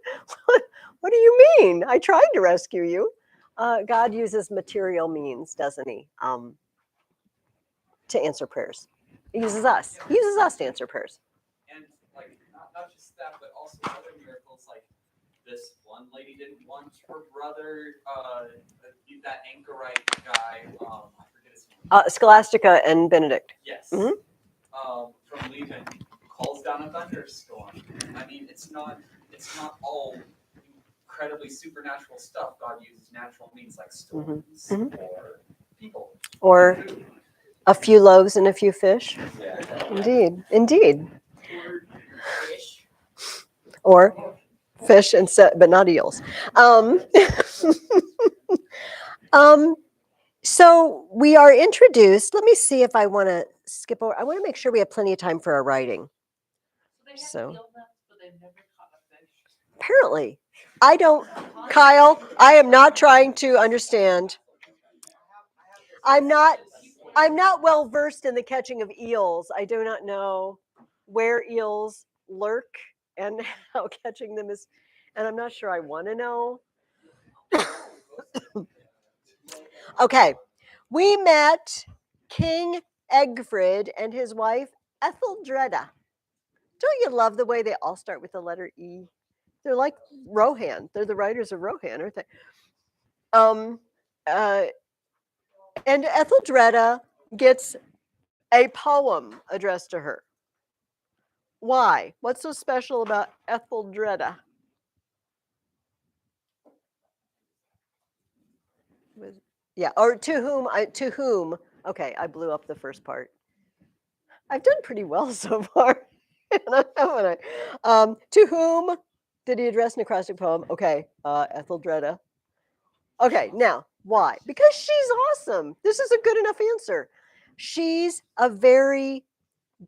[SPEAKER 1] What do you mean? I tried to rescue you." God uses material means, doesn't he? To answer prayers. He uses us. He uses us to answer prayers.
[SPEAKER 6] And not just that, but also other miracles, like this one lady didn't want her brother, that anchorite guy, I forget his name.
[SPEAKER 1] Scholastica and Benedict.
[SPEAKER 6] Yes.
[SPEAKER 1] Mm-hmm.
[SPEAKER 6] From leaving, calls down a thunderstorm. I mean, it's not all incredibly supernatural stuff. God uses natural means like storms or people.
[SPEAKER 1] Or
[SPEAKER 6] food.
[SPEAKER 1] a few loaves and a few fish.
[SPEAKER 6] Yeah.
[SPEAKER 1] Indeed.
[SPEAKER 2] Or fish.
[SPEAKER 1] Or fish but not eels. So we are introduced. Let me see if I want to skip over. I want to make sure we have plenty of time for our writing.
[SPEAKER 4] So they have
[SPEAKER 1] So-
[SPEAKER 4] eel nets, but they've never caught a fish.
[SPEAKER 1] Apparently, I don't, Kyle, I am not trying to understand. I'm not well versed in the catching of eels. I do not know where eels lurk and how catching them is, and I'm not sure I want to know. Okay, we met King Egfrid and his wife Etheldreda. Don't you love the way they all start with the letter E? They're like Rohan. They're the writers of Rohan, aren't they? Uh, and Etheldreda gets a poem addressed to her. Why? What's so special about Etheldreda? Yeah, or to whom? To whom? Okay, I blew up the first part. I've done pretty well so far. Haven't I? To whom did he address an acrostic poem? Okay, Etheldreda. Okay, now why? Because she's awesome. This is a good enough answer. She's a very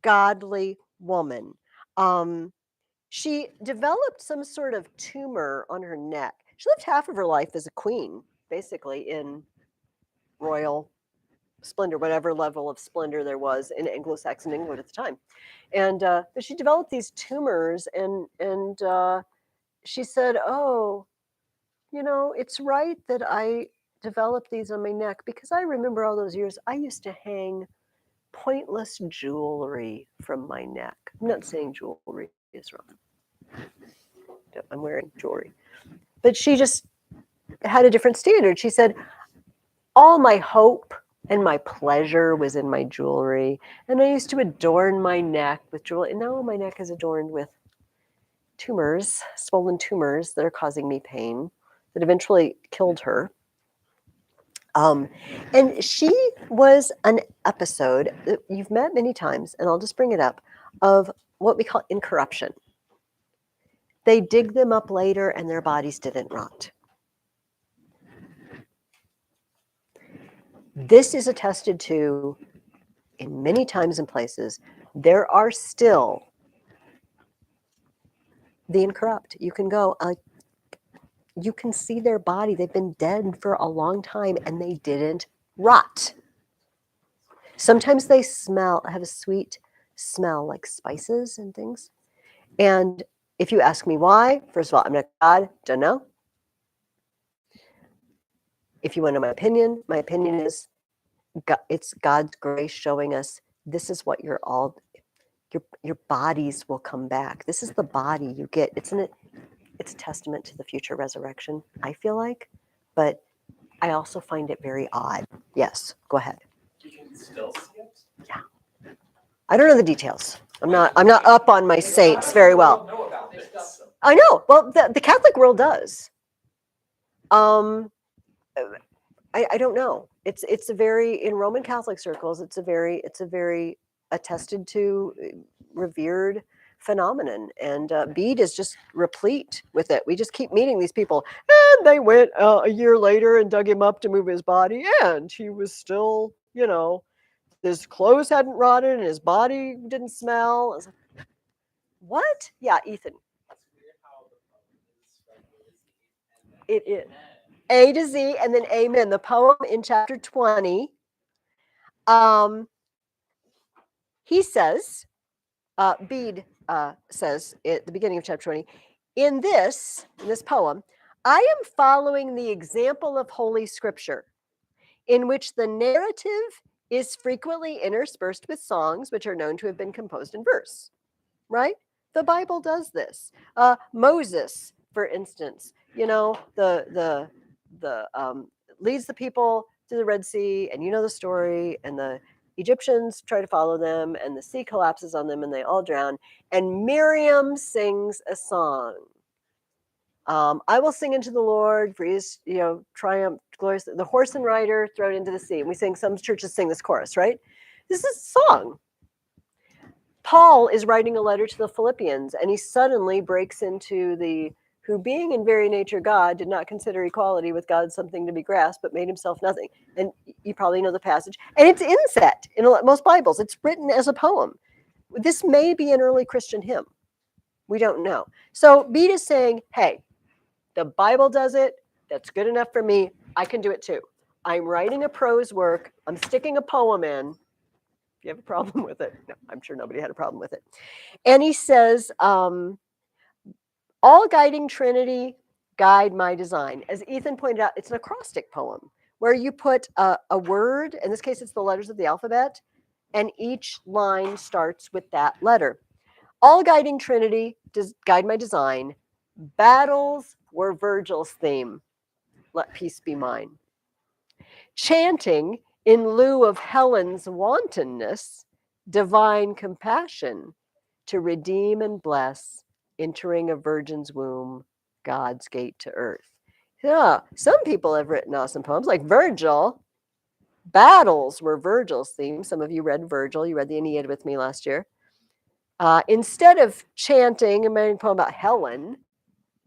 [SPEAKER 1] godly woman. She developed some sort of tumor on her neck. She lived half of her life as a queen, basically in royal splendor, whatever level of splendor there was in Anglo-Saxon England at the time. And but she developed these tumors, and she said, "Oh, you know, it's right that I developed these on my neck because I remember all those years I used to hang pointless jewelry from my neck." I'm not saying jewelry is wrong. I'm wearing jewelry. But she just had a different standard. She said, all my hope and my pleasure was in my jewelry. And I used to adorn my neck with jewelry. And now my neck is adorned with tumors, swollen tumors that are causing me pain that eventually killed her. And she was an episode that you've met many times, and I'll just bring it up, of what we call incorruption. They dig them up later and their bodies didn't rot. This is attested to in many times and places. There are still the incorrupt. You can go, you can see their body. They've been dead for a long time and they didn't rot. Sometimes they have a sweet smell like spices and things. And if you ask me why, first of all, I'm not God, don't know. If you want to know my opinion is it's God's grace showing us this is what you're all, your bodies will come back. This is the body you get. It's a testament to the future resurrection, I feel like, but I also find it very odd. Yes, go ahead.
[SPEAKER 6] You can still see it?
[SPEAKER 1] Yeah. I don't know the details. I'm not up on my saints very well.
[SPEAKER 6] Know about this.
[SPEAKER 1] I know. Well, the Catholic world does. I don't know. It's a very, in Roman Catholic circles, it's a very attested to, revered phenomenon, and Bede is just replete with it. We just keep meeting these people, and they went a year later and dug him up to move his body, and he was still, his clothes hadn't rotted and his body didn't smell. I was like, what? Yeah, Ethan.
[SPEAKER 3] It's weird how the poem is from A to Z, and then
[SPEAKER 1] It is. A to Z and then amen. The poem in chapter 20, he says, Bede says at the beginning of chapter 20, in this poem, I am following the example of Holy Scripture, in which the narrative is frequently interspersed with songs which are known to have been composed in verse, right? The Bible does this. Moses, for instance, the leads the people to the Red Sea, and you know the story, and the Egyptians try to follow them, and the sea collapses on them, and they all drown. And Miriam sings a song. I will sing unto the Lord, for he is, triumph, glorious. The horse and rider thrown into the sea. And we sing, some churches sing this chorus, right? This is a song. Paul is writing a letter to the Philippians, and he suddenly breaks into the who being in very nature God did not consider equality with God something to be grasped, but made himself nothing. And you probably know the passage. And it's inset in most Bibles. It's written as a poem. This may be an early Christian hymn. We don't know. So Bede is saying, hey, the Bible does it. That's good enough for me. I can do it too. I'm writing a prose work. I'm sticking a poem in. If you have a problem with it, no, I'm sure nobody had a problem with it. And he says, all guiding Trinity, guide my design. As Ethan pointed out, it's an acrostic poem where you put a word, in this case, it's the letters of the alphabet, and each line starts with that letter. All guiding Trinity, guide my design. Battles were Virgil's theme. Let peace be mine. Chanting in lieu of Helen's wantonness, divine compassion to redeem and bless, entering a virgin's womb, God's gate to earth. Yeah, some people have written awesome poems like Virgil. Battles were Virgil's theme. Some of you read Virgil. You read the Aeneid with me last year. Instead of chanting and writing a poem about Helen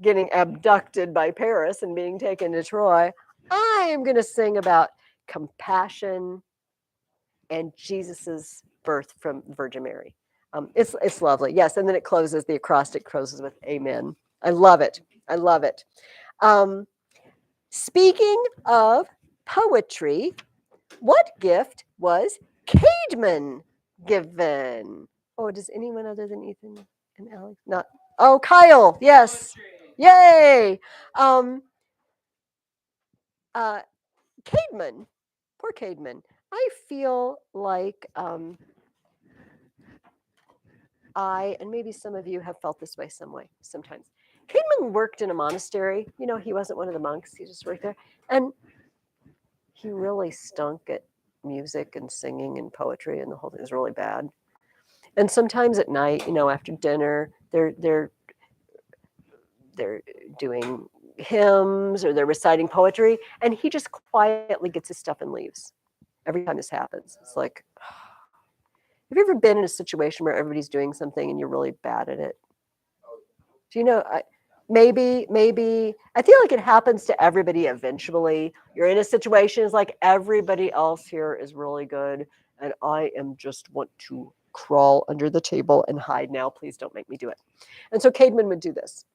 [SPEAKER 1] getting abducted by Paris and being taken to Troy, I am going to sing about compassion and Jesus's birth from Virgin Mary. It's lovely. Yes, and then it closes, the acrostic closes with amen. I love it. I love it. Speaking of poetry, what gift was Caedmon given? Oh, does anyone other than Ethan and Alex not? Oh, Kyle. Yes. Yay. Caedmon. Poor Caedmon. I feel like and maybe some of you have felt this way sometimes. Caedmon worked in a monastery. You know, he wasn't one of the monks. He just worked there. And he really stunk at music and singing and poetry, and the whole thing was really bad. And sometimes at night, you know, after dinner, they're doing hymns or they're reciting poetry, and he just quietly gets his stuff and leaves. Every time this happens, it's like, have you ever been in a situation where everybody's doing something and you're really bad at it? Do you know? Maybe I feel like it happens to everybody eventually. You're in a situation, it's like everybody else here is really good, and I am just want to crawl under the table and hide now. Please don't make me do it. And so Caedmon would do this.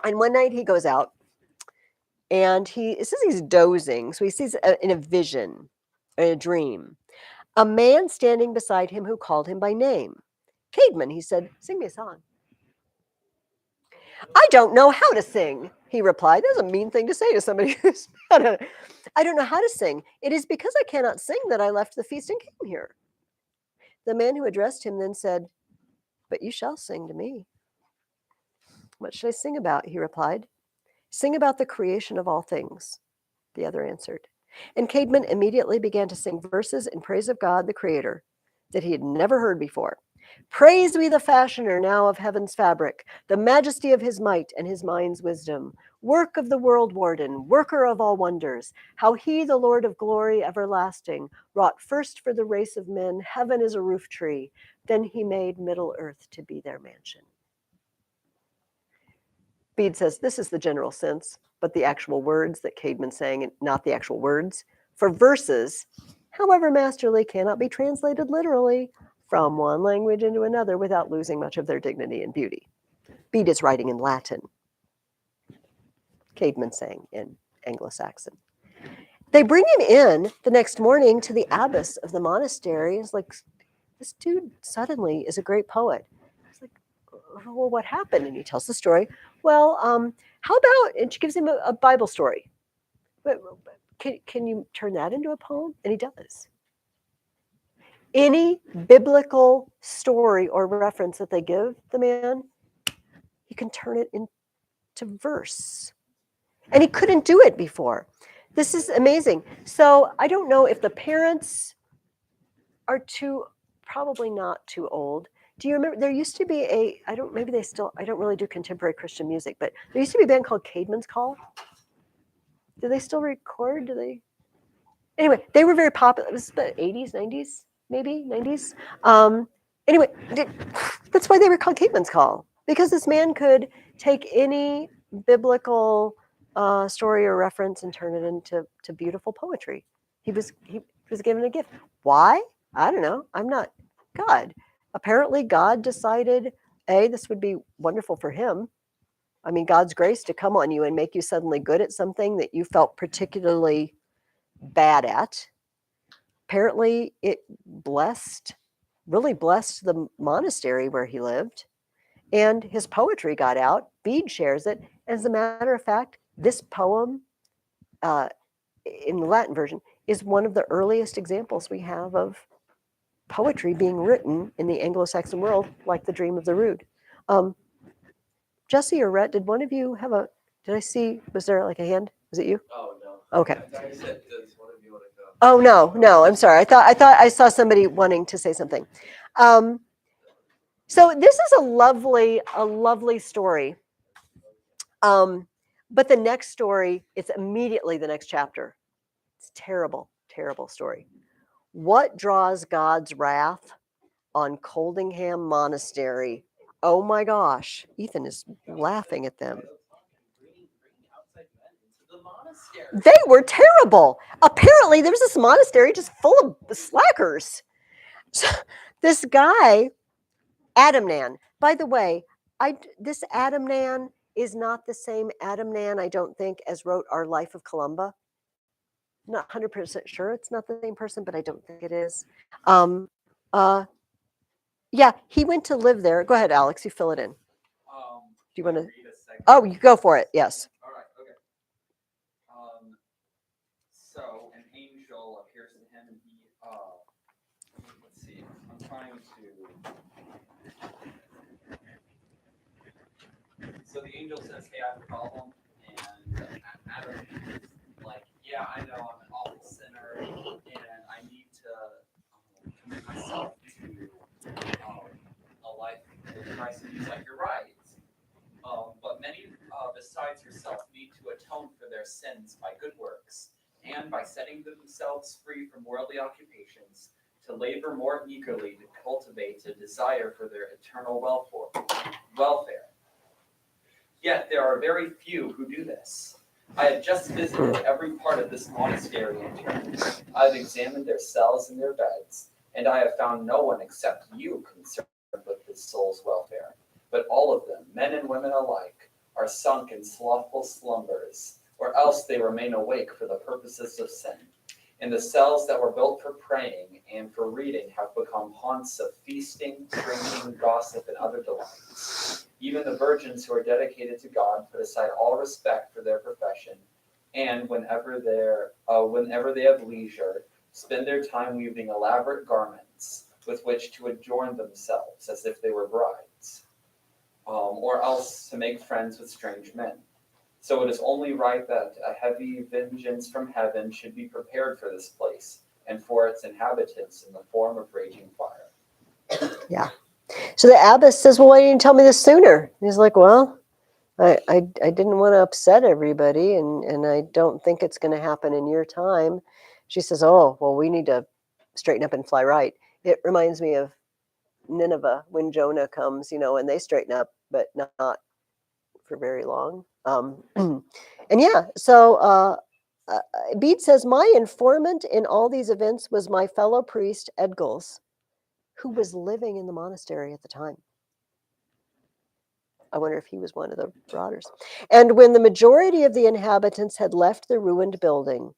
[SPEAKER 1] And one night he goes out and it says he's dozing. So he sees in a vision, in a dream, a man standing beside him who called him by name. Caedmon, he said, sing me a song. I don't know how to sing, he replied. That's a mean thing to say to somebody who's bad at it. I don't know how to sing. It is because I cannot sing that I left the feast and came here. The man who addressed him then said, but you shall sing to me. What should I sing about? He replied. Sing about the creation of all things, the other answered. And Caedmon immediately began to sing verses in praise of God, the Creator, that he had never heard before. Praise we the fashioner now of heaven's fabric, the majesty of his might and his mind's wisdom, work of the world warden, worker of all wonders, how he, the Lord of glory everlasting, wrought first for the race of men heaven as a roof tree, then he made middle earth to be their mansion. Bede says this is the general sense, but the actual words that Caedmon sang, and not the actual words. For verses, however masterly, cannot be translated literally from one language into another without losing much of their dignity and beauty. Bede is writing in Latin. Caedmon sang in Anglo-Saxon. They bring him in the next morning to the abbess of the monastery. It's like, this dude suddenly is a great poet. It's like, well, what happened? And he tells the story. Well, how about, and she gives him a Bible story. But can you turn that into a poem? And he does. Any biblical story or reference that they give the man, he can turn it into verse. And he couldn't do it before. This is amazing. So I don't know if the parents are probably not too old. Do you remember, there used to be I don't really do contemporary Christian music, but there used to be a band called Caedmon's Call. Do they still record? Anyway, they were very popular. It was the 80s, 90s, maybe 90s. Anyway, that's why they were called Caedmon's Call, because this man could take any biblical story or reference and turn it into beautiful poetry. He was given a gift. Why? I don't know. I'm not God. Apparently, God decided, this would be wonderful for him. I mean, God's grace to come on you and make you suddenly good at something that you felt particularly bad at. Apparently, it really blessed the monastery where he lived, and his poetry got out. Bede shares it. As a matter of fact, this poem, uh, in the Latin version, is one of the earliest examples we have of poetry being written in the Anglo-Saxon world, like The Dream of the Rood. Jesse or Rhett, did one of you have did I see, was there like a hand? Was it you?
[SPEAKER 6] Oh, no.
[SPEAKER 1] Okay.
[SPEAKER 6] I thought you said, does one of you want to go?
[SPEAKER 1] Oh, no, I'm sorry. I thought I saw somebody wanting to say something. So this is a lovely story. But the next story, it's immediately the next chapter. It's terrible story. What draws God's wrath on Coldingham Monastery? Oh my gosh, Ethan is laughing at them. They were terrible. Apparently, there was this monastery just full of slackers. So, this guy, Adamnan, by the way, this Adamnan is not the same Adamnan, I don't think, as wrote Our Life of Columba. Not 100% sure it's not the same person, but I don't think it is. Yeah, he went to live there. Go ahead, Alex, you fill it in. Do you want to? Oh, you go for it. Yes.
[SPEAKER 6] All right. Okay. So an angel appears to him, and he, let's see. I'm trying to. So the angel says, "Hey, I have a problem," and Adam is like, "Yeah, I know, I'm an awful sinner, and I need to commit myself to a life with Christ." And he's like, "You're right. But many, besides yourself, need to atone for their sins by good works, and by setting themselves free from worldly occupations, to labor more eagerly to cultivate a desire for their eternal welfare. Yet there are very few who do this. I have just visited every part of this monastery in turn. I have examined their cells and their beds, and I have found no one except you concerned with this soul's welfare. But all of them, men and women alike, are sunk in slothful slumbers, or else they remain awake for the purposes of sin. And the cells that were built for praying and for reading have become haunts of feasting, drinking, gossip, and other delights. Even the virgins who are dedicated to God put aside all respect for their profession, and whenever they have leisure, spend their time weaving elaborate garments with which to adorn themselves as if they were brides, or else to make friends with strange men. So it is only right that a heavy vengeance from heaven should be prepared for this place and for its inhabitants in the form of raging fire."
[SPEAKER 1] Yeah. So the abbess says, "Well, why didn't you tell me this sooner?" And he's like, "Well, I didn't want to upset everybody, and I don't think it's going to happen in your time." She says, "Oh, well, we need to straighten up and fly right." It reminds me of Nineveh when Jonah comes, and they straighten up, but not for very long. And yeah, so Bede says, "My informant in all these events was my fellow priest, Edgils, who was living in the monastery at the time." I wonder if he was one of the brooders. "And when the majority of the inhabitants had left the ruined building,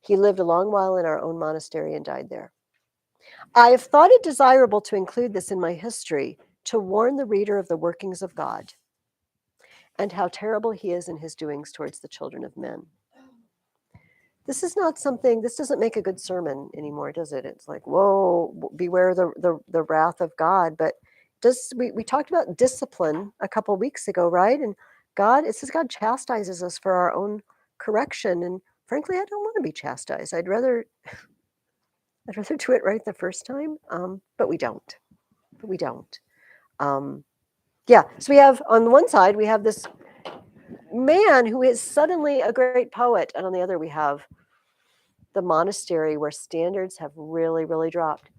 [SPEAKER 1] he lived a long while in our own monastery and died there. I have thought it desirable to include this in my history to warn the reader of the workings of God and how terrible he is in his doings towards the children of men." This doesn't make a good sermon anymore, does it? It's like, whoa, beware the wrath of God. But we talked about discipline a couple of weeks ago, right? And it says God chastises us for our own correction. And frankly, I don't want to be chastised. I'd rather do it right the first time. But we don't. Yeah. So we have, on the one side, we have this man who is suddenly a great poet. And on the other, we have the monastery where standards have really, really dropped.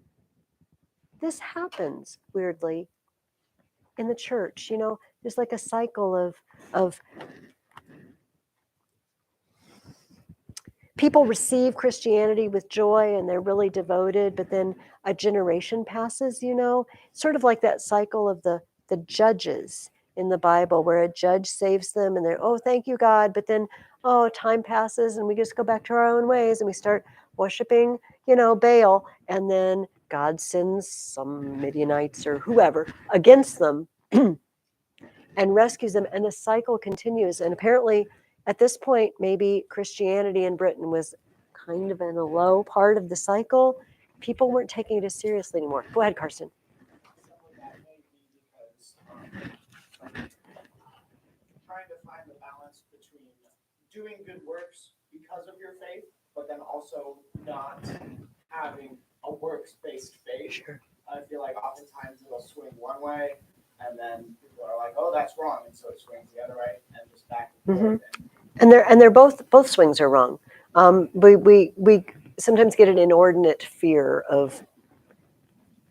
[SPEAKER 1] This happens weirdly in the church. There's like a cycle of people receive Christianity with joy and they're really devoted, but then a generation passes, sort of like that cycle of the judges in the Bible where a judge saves them and they're, oh, thank you, God. But then, oh, time passes and we just go back to our own ways and we start worshiping, Baal. And then God sends some Midianites or whoever against them and rescues them. And the cycle continues. And apparently, at this point, maybe Christianity in Britain was kind of in a low part of the cycle. People weren't taking it as seriously anymore. Go ahead, Carson.
[SPEAKER 5] Some of that may be because trying to find the balance between doing good works because of your faith, but then also not having a works-based faith.
[SPEAKER 1] Sure.
[SPEAKER 5] I feel like oftentimes it'll swing one way, and then people are like, "Oh, that's wrong," and so it swings the other way, and just back and forth.
[SPEAKER 1] And they're both swings are wrong. We sometimes get an inordinate fear of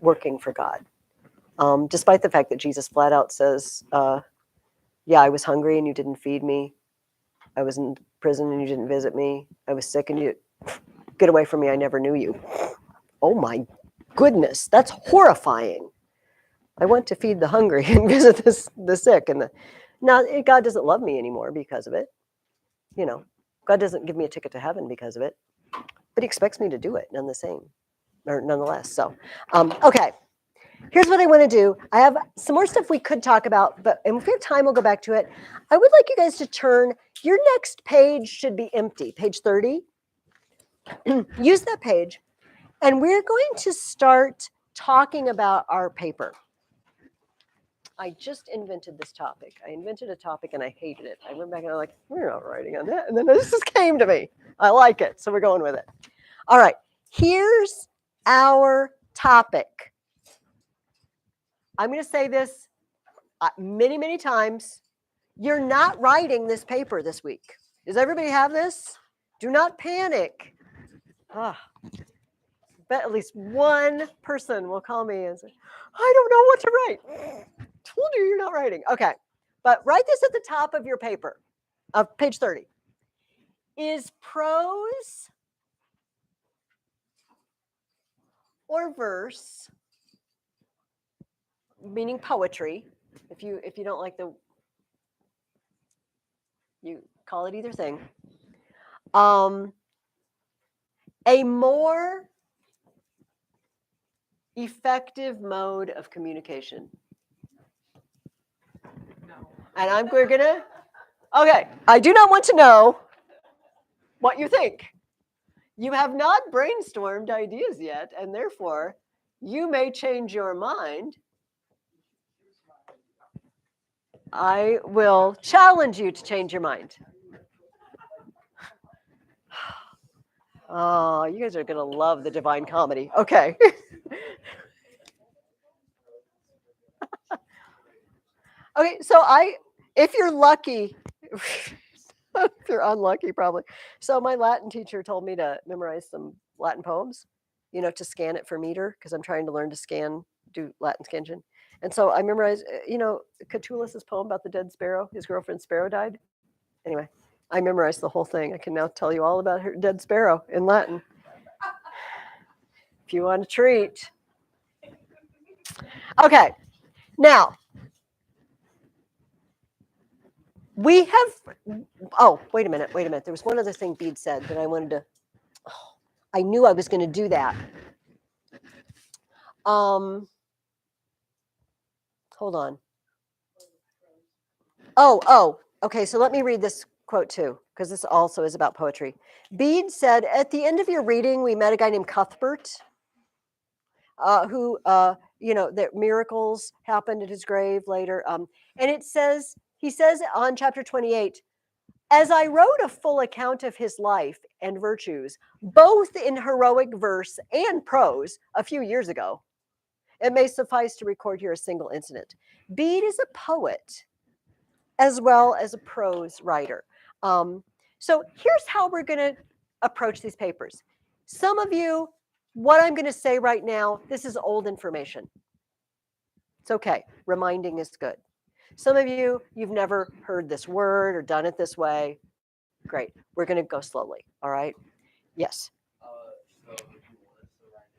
[SPEAKER 1] working for God, despite the fact that Jesus flat out says, "Yeah, I was hungry and you didn't feed me. I was in prison and you didn't visit me. I was sick and you get away from me. I never knew you." Oh my goodness, that's horrifying. I want to feed the hungry and visit the sick, and now God doesn't love me anymore because of it. God doesn't give me a ticket to heaven because of it, but He expects me to do it nonetheless. So, okay. Here's what I want to do. I have some more stuff we could talk about, and if we have time, we'll go back to it. I would like you guys to turn. Your next page should be empty, page 30. Use that page, and we're going to start talking about our paper. I just invented this topic. I invented a topic and I hated it. I went back and I'm like, we're not writing on that. And then this just came to me. I like it. So we're going with it. All right. Here's our topic. I'm going to say this many, many times. You're not writing this paper this week. Does everybody have this? Do not panic. Bet at least one person will call me and say, I don't know what to write. Told you you're not writing. Okay. But write this at the top of your paper, of page 30. Is prose or verse, meaning poetry, if you don't like you call it either thing, a more effective mode of communication? And we're gonna, okay, I do not want to know what you think. You have not brainstormed ideas yet, and therefore you may change your mind. I will challenge you to change your mind. Oh, you guys are gonna love the Divine Comedy. Okay. Okay, so if you're lucky, if you're unlucky, probably. So my Latin teacher told me to memorize some Latin poems, to scan it for meter, because I'm trying to learn to do Latin scansion. And so I memorized, Catulus's poem about the dead sparrow. His girlfriend Sparrow died. Anyway, I memorized the whole thing. I can now tell you all about her dead sparrow in Latin. If you want a treat. Okay, now, we have, wait a minute. There was one other thing Bede said that I wanted to, I knew I was going to do that. Hold on. Okay, so let me read this quote too, because this also is about poetry. Bede said, at the end of your reading, we met a guy named Cuthbert, who, that miracles happened at his grave later. And he says on chapter 28, as I wrote a full account of his life and virtues, both in heroic verse and prose a few years ago, it may suffice to record here a single incident. Bede is a poet as well as a prose writer. So here's how we're going to approach these papers. Some of you, what I'm going to say right now, this is old information. It's okay. Reminding is good. Some of you, you've never heard this word or done it this way. Great. We're going to go slowly. All right. Yes.
[SPEAKER 3] So if you want us to write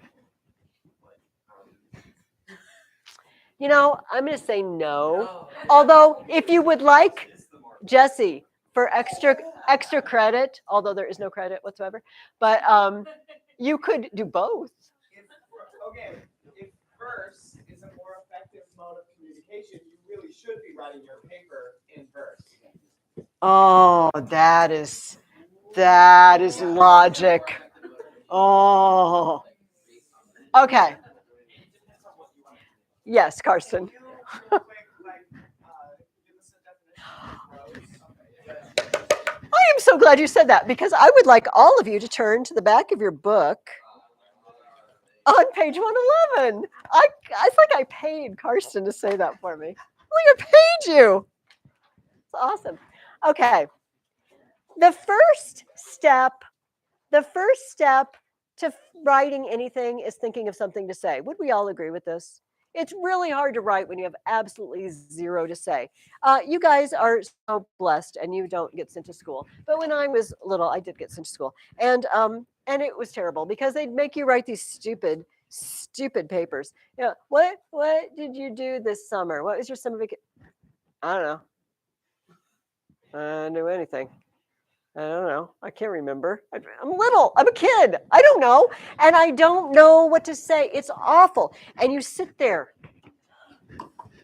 [SPEAKER 3] it as what
[SPEAKER 1] You know, I'm going to say no.
[SPEAKER 3] No.
[SPEAKER 1] Although, if you would like, Jesse, for extra credit, although there is no credit whatsoever, but you could do both.
[SPEAKER 5] Okay, if verse is a more effective mode of communication, you really should be writing your paper in verse.
[SPEAKER 1] Oh, that is logic. Oh, okay. Yes, Carson.
[SPEAKER 5] Can you real quick, give us a definition of prose?
[SPEAKER 1] I am so glad you said that because I would like all of you to turn to the back of your book on page 111. It's like I paid Karsten to say that for me. Like I paid you. It's awesome. Okay. The first step to writing anything is thinking of something to say. Would we all agree with this? It's really hard to write when you have absolutely zero to say. You guys are so blessed and you don't get sent to school. But when I was little, I did get sent to school. And it was terrible because they'd make you write these stupid papers. You know, what did you do this summer? What was your summer vacation? I don't know. I didn't do anything. I don't know. I can't remember. I'm little. I'm a kid. I don't know. And I don't know what to say. It's awful. And you sit there,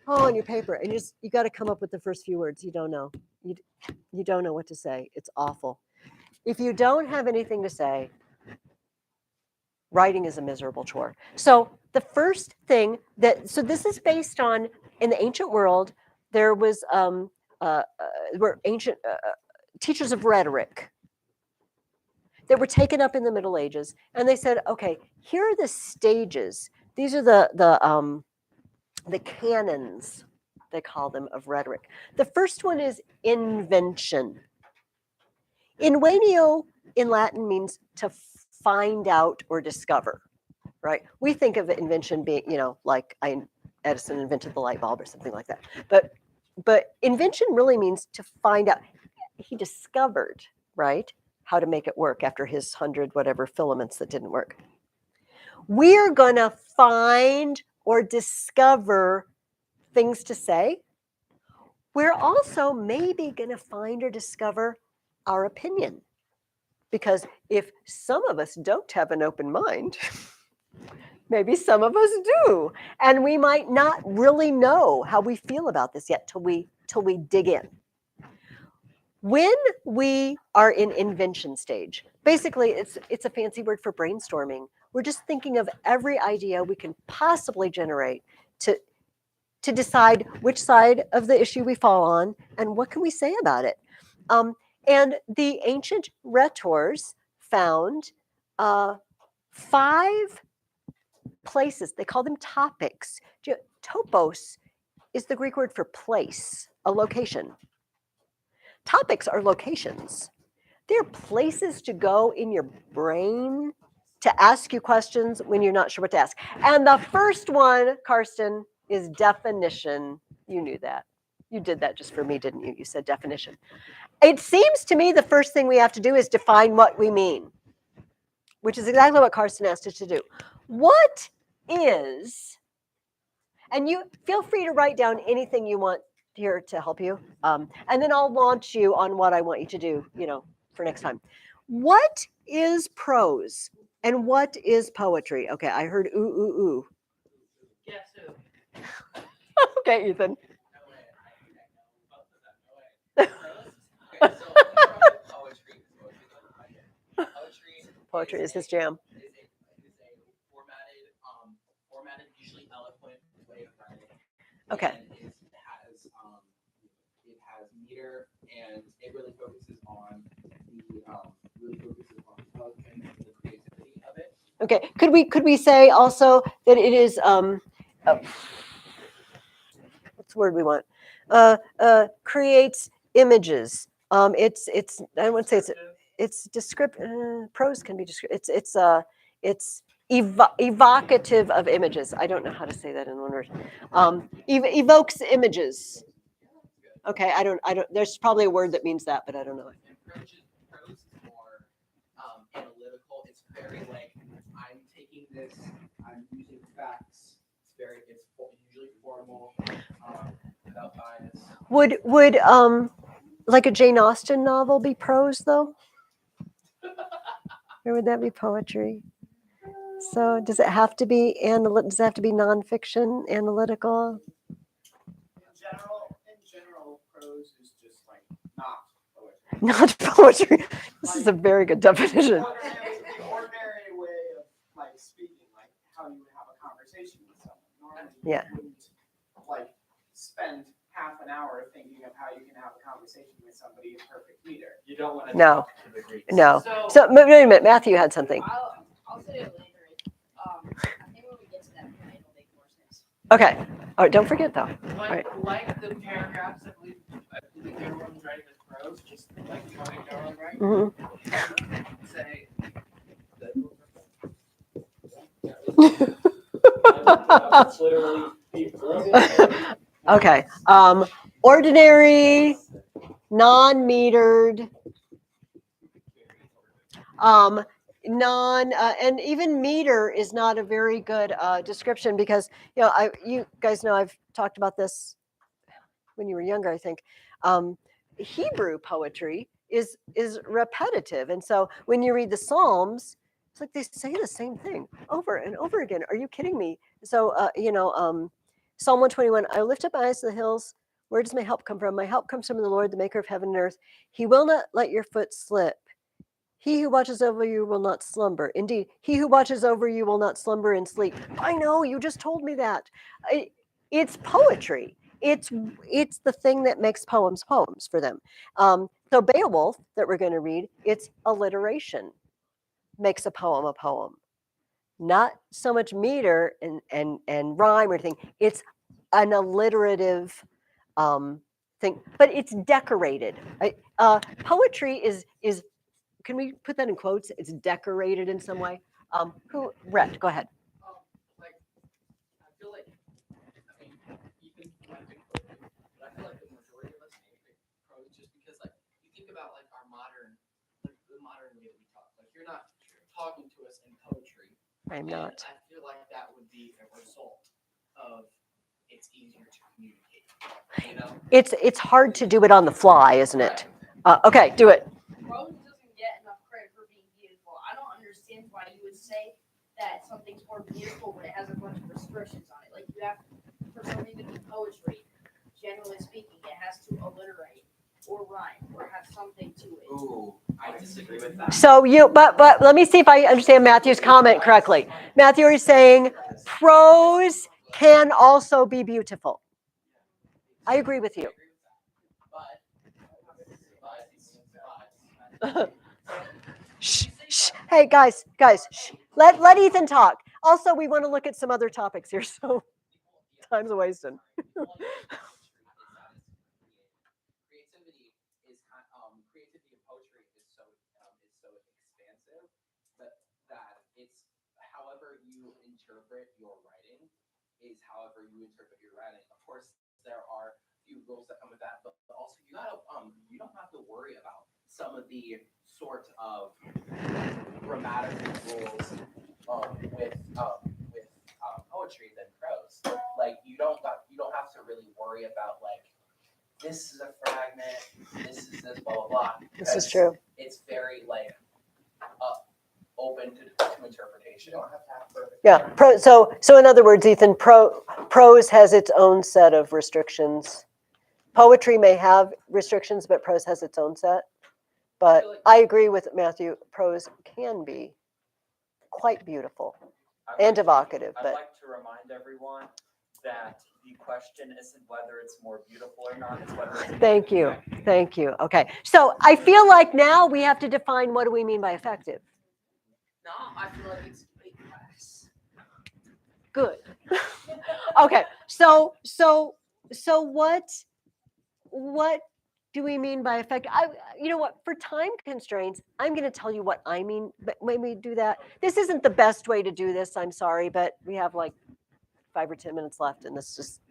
[SPEAKER 1] on your paper, and you got to come up with the first few words. You don't know. You don't know what to say. It's awful. If you don't have anything to say, writing is a miserable chore. So the first thing so this is based on, in the ancient world, there was were ancient teachers of rhetoric that were taken up in the Middle Ages, and they said, okay, here are the stages. These are the canons, they call them, of rhetoric. The first one is invention. Invenio in Latin means to find out or discover, right? We think of invention being, like Edison invented the light bulb or something like that. But invention really means to find out. He discovered, right, how to make it work after his 100 whatever filaments that didn't work. We're going to find or discover things to say. We're also maybe going to find or discover our opinion. Because if some of us don't have an open mind, maybe some of us do. And we might not really know how we feel about this yet till we dig in. When we are in invention stage, basically it's a fancy word for brainstorming. We're just thinking of every idea we can possibly generate to decide which side of the issue we fall on and what can we say about it. And the ancient rhetors found 5 places. They call them topics. Topos is the Greek word for place, a location. Topics are locations. They're places to go in your brain to ask you questions when you're not sure what to ask. And the first one, Karsten, is definition. You knew that. You did that just for me, didn't you? You said definition. It seems to me the first thing we have to do is define what we mean, which is exactly what Karsten asked us to do. What is, and you feel free to write down anything you want here to help you. And then I'll launch you on what I want you to do, for next time. What is prose and what is poetry? Okay, I heard ooh, ooh, ooh.
[SPEAKER 4] Guess who?
[SPEAKER 1] Okay, Ethan. Poetry is his jam.
[SPEAKER 3] Is a formatted, usually eloquent way of writing.
[SPEAKER 1] Okay.
[SPEAKER 3] And it has meter, and it really focuses on the hook and the creativity of it.
[SPEAKER 1] Okay. Could we say also that it is what's the word we want? Creates images. It's I wouldn't say it's descriptive. Prose can be descriptive. It's evocative of images. I don't know how to say that in one word. Evokes images. Okay, I don't. There's probably a word that means that, but I don't know it.
[SPEAKER 3] And prose is more analytical. It's very like I'm taking this, I'm using facts. It's usually formal, without bias.
[SPEAKER 1] Would like a Jane Austen novel be prose though? Or would that be poetry? So does it have to be does it have to be nonfiction, analytical?
[SPEAKER 5] In general, prose is just like not poetry.
[SPEAKER 1] Not poetry. This is a very good definition.
[SPEAKER 5] The ordinary way of like speaking, like how you would have a conversation with someone. Normally,
[SPEAKER 1] Yeah.
[SPEAKER 5] you wouldn't like spend half an hour thinking of how you can have a conversation with somebody in perfect meter.
[SPEAKER 6] You don't want to
[SPEAKER 1] No.
[SPEAKER 6] talk to the Greeks.
[SPEAKER 1] No.
[SPEAKER 4] So,
[SPEAKER 1] So wait a minute, Matthew had something.
[SPEAKER 2] I'll say it later. I think when we get to that point, it'll make more sense.
[SPEAKER 1] Okay. All right. Don't forget though.
[SPEAKER 4] like the paragraphs, I believe everyone's writing this prose, just like Tony Darwin, right?
[SPEAKER 1] Mhm.
[SPEAKER 4] Say,
[SPEAKER 6] That's literally
[SPEAKER 1] Okay. Ordinary, non-metered, and even meter is not a very good description because you guys know I've talked about this when you were younger, I think. Hebrew poetry is repetitive, and so when you read the Psalms, it's like they say the same thing over and over again. Are you kidding me? So Psalm 121, I lift up my eyes to the hills. Where does my help come from? My help comes from the Lord, the maker of heaven and earth. He will not let your foot slip. He who watches over you will not slumber. Indeed, he who watches over you will not slumber and sleep. I know, you just told me that. It's poetry. It's the thing that makes poems for them. So Beowulf, that we're going to read, it's alliteration, makes a poem. Not so much meter and rhyme or anything. It's an alliterative thing, but it's decorated. Poetry is. Can we put that in quotes? It's decorated in some way. Rhett, go ahead.
[SPEAKER 3] Like, I feel like, I mean, you can like to quote it, but I feel like the majority of us hate prose just because, like, you think about like our modern, the modern way that we talk. Like, you're not talking to us in poetry.
[SPEAKER 1] I'm
[SPEAKER 3] and
[SPEAKER 1] not.
[SPEAKER 3] I feel like that would be a result of it's easier to communicate. You know?
[SPEAKER 1] It's hard to do it on the fly, isn't it? Okay, do it.
[SPEAKER 2] Prose doesn't get enough credit for being beautiful. I don't understand why you would say that something's more beautiful when it has a bunch of restrictions on it. Like you have, for something to be poetry, generally speaking, it has to alliterate or rhyme or have something to it.
[SPEAKER 3] Ooh, I disagree with that.
[SPEAKER 1] So but let me see if I understand Matthew's comment correctly. Matthew is saying prose can also be beautiful. I agree with you. Shh, shh. Hey, guys, shh. Let Ethan talk. Also, we want to look at some other topics here, so time's a wasting.
[SPEAKER 3] Creativity in poetry is so expansive that it's however you interpret your writing is however you interpret your writing. Of course, there are a few rules that come with that, but also you don't have to worry about some of the sort of grammatical rules with poetry than prose. Like you don't have to really worry about like this is a fragment, this is this, blah blah blah.
[SPEAKER 1] This is true.
[SPEAKER 3] It's very like open to interpretation. You don't have to have perfect.
[SPEAKER 1] Yeah. So in other words, Ethan, prose has its own set of restrictions. Poetry may have restrictions, but prose has its own set. But I agree with Matthew. Prose can be quite beautiful and evocative.
[SPEAKER 6] I'd
[SPEAKER 1] But
[SPEAKER 6] like to remind everyone that the question isn't whether it's more beautiful or not, it's whether it's
[SPEAKER 1] thank you. Okay. So I feel like now we have to define what do we mean by effective.
[SPEAKER 2] No, I feel like it's great class.
[SPEAKER 1] Good. Okay. So what do we mean by effective? You know what? For time constraints, I'm going to tell you what I mean. But when we do that, this isn't the best way to do this. I'm sorry, but we have like 5 or 10 minutes left, and this just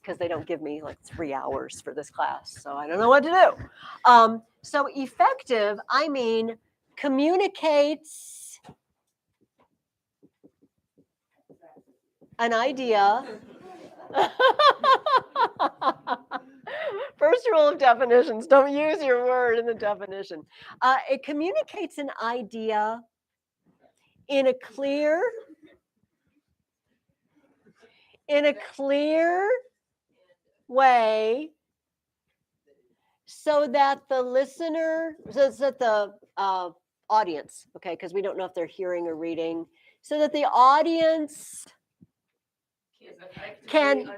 [SPEAKER 1] because they don't give me like 3 hours for this class, so I don't know what to do. So effective, I mean communicates an idea. First rule of definitions, don't use your word in the definition. It communicates an idea in a clear way so that the listener, so that the audience, okay, because we don't know if they're hearing or reading, so that the audience can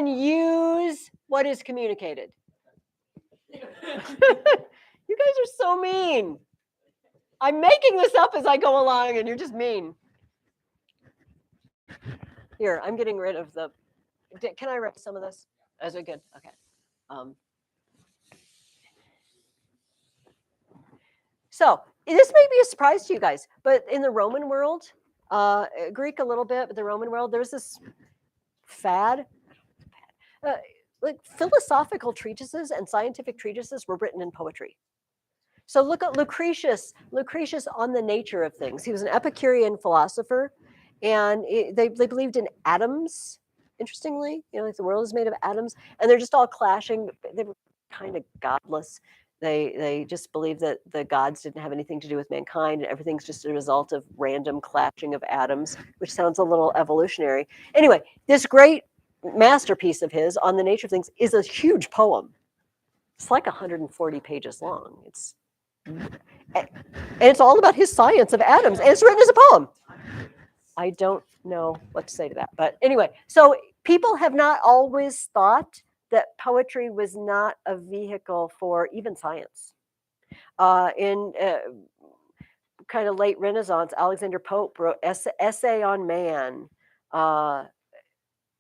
[SPEAKER 1] use what is communicated. You guys are so mean. I'm making this up as I go along, and you're just mean. Here, I'm getting rid of the. Can I write some of this? Is it good? Okay. So this may be a surprise to you guys, but in the Roman world, Greek a little bit, but the Roman world, there's this fad. Like philosophical treatises and scientific treatises were written in poetry. So look at Lucretius on the nature of things. He was an Epicurean philosopher, and they believed in atoms. Interestingly, like the world is made of atoms, and they're just all clashing. They were kind of godless. They just believed that the gods didn't have anything to do with mankind, and everything's just a result of random clashing of atoms, which sounds a little evolutionary. Anyway, this great masterpiece of his on the nature of things is a huge poem. It's like 140 pages long. And it's all about his science of atoms, and it's written as a poem. I don't know what to say to that, but anyway, so people have not always thought that poetry was not a vehicle for even science. In kind of late Renaissance, Alexander Pope wrote Essay on Man.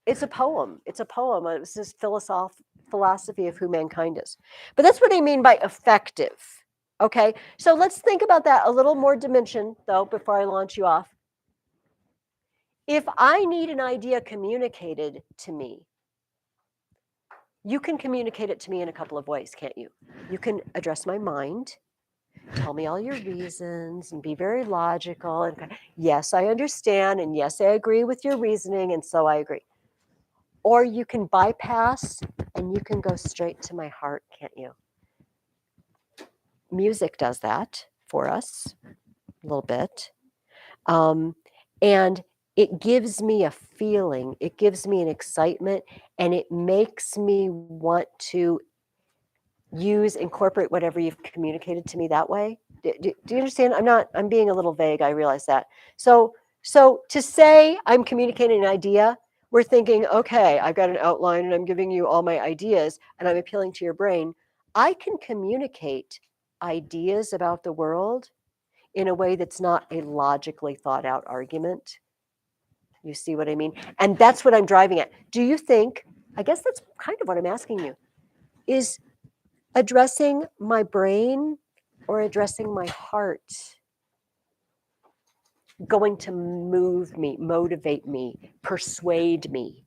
[SPEAKER 1] It's a poem. It's this philosophy of who mankind is. But that's what I mean by effective. Okay, so let's think about that a little more dimension, though, before I launch you off. If I need an idea communicated to me, you can communicate it to me in a couple of ways, can't you? You can address my mind, tell me all your reasons, and be very logical. And yes, I understand, and yes, I agree with your reasoning, and so I agree. Or you can bypass, and you can go straight to my heart, can't you? Music does that for us a little bit. And it gives me a feeling, it gives me an excitement, and it makes me want to incorporate whatever you've communicated to me that way. Do you understand? I'm being a little vague, I realize that. So to say I'm communicating an idea, we're thinking, okay, I've got an outline and I'm giving you all my ideas and I'm appealing to your brain. I can communicate ideas about the world in a way that's not a logically thought out argument. You see what I mean? And that's what I'm driving at. Do you think, I guess that's kind of what I'm asking you, is addressing my brain or addressing my heart going to move me, motivate me, persuade me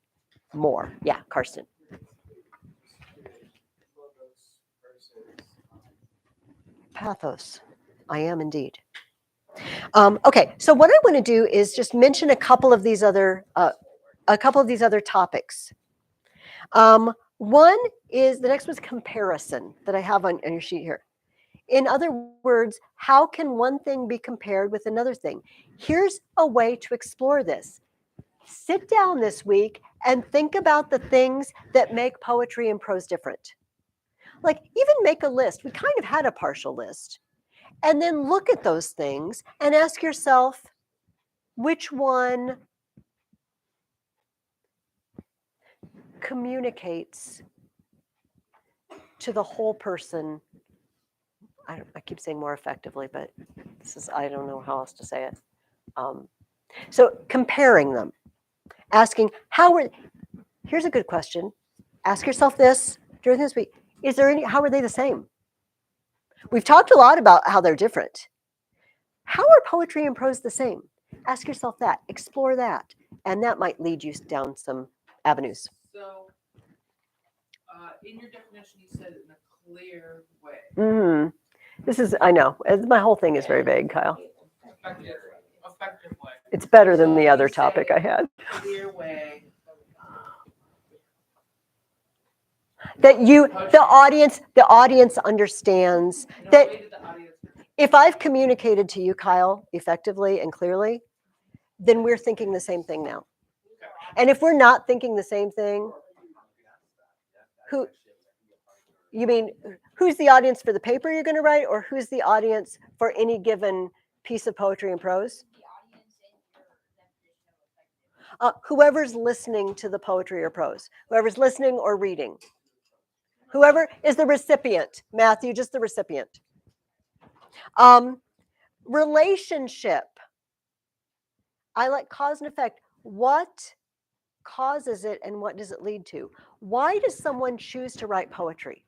[SPEAKER 1] more? Yeah, Karsten. Pathos. I am indeed. Okay, so what I want to do is just mention a couple of these other topics. One is, the next was comparison that I have on your sheet here. In other words, how can one thing be compared with another thing? Here's a way to explore this. Sit down this week and think about the things that make poetry and prose different. Like, even make a list. We kind of had a partial list. And then look at those things and ask yourself, which one communicates to the whole person? I keep saying more effectively, but I don't know how else to say it. So comparing them, asking, here's a good question. ask yourself this during this week. How are they the same? We've talked a lot about how they're different. How are poetry and prose the same? Ask yourself that, explore that, and that might lead you down some avenues.
[SPEAKER 4] So, in your definition, you said it in a clear way.
[SPEAKER 1] I know, my whole thing is very vague, Kyle.
[SPEAKER 4] Effective way.
[SPEAKER 1] It's better than
[SPEAKER 4] So
[SPEAKER 1] the
[SPEAKER 4] you
[SPEAKER 1] other
[SPEAKER 4] say
[SPEAKER 1] topic I had.
[SPEAKER 4] Clear way.
[SPEAKER 1] That the audience understands
[SPEAKER 4] In a
[SPEAKER 1] that
[SPEAKER 4] way that the audience.
[SPEAKER 1] if I've communicated to you, Kyle, effectively and clearly, then we're thinking the same thing now. And if we're not thinking the same thing, you mean who's the audience for the paper you're going to write, or who's the audience for any given piece of poetry and prose?
[SPEAKER 2] The audience and your definition of effective.
[SPEAKER 1] Whoever's listening to the poetry or prose, whoever's listening or reading, whoever is the recipient. Matthew, just the recipient. Relationship. I like cause and effect. What causes it and what does it lead to? Why does someone choose to write poetry?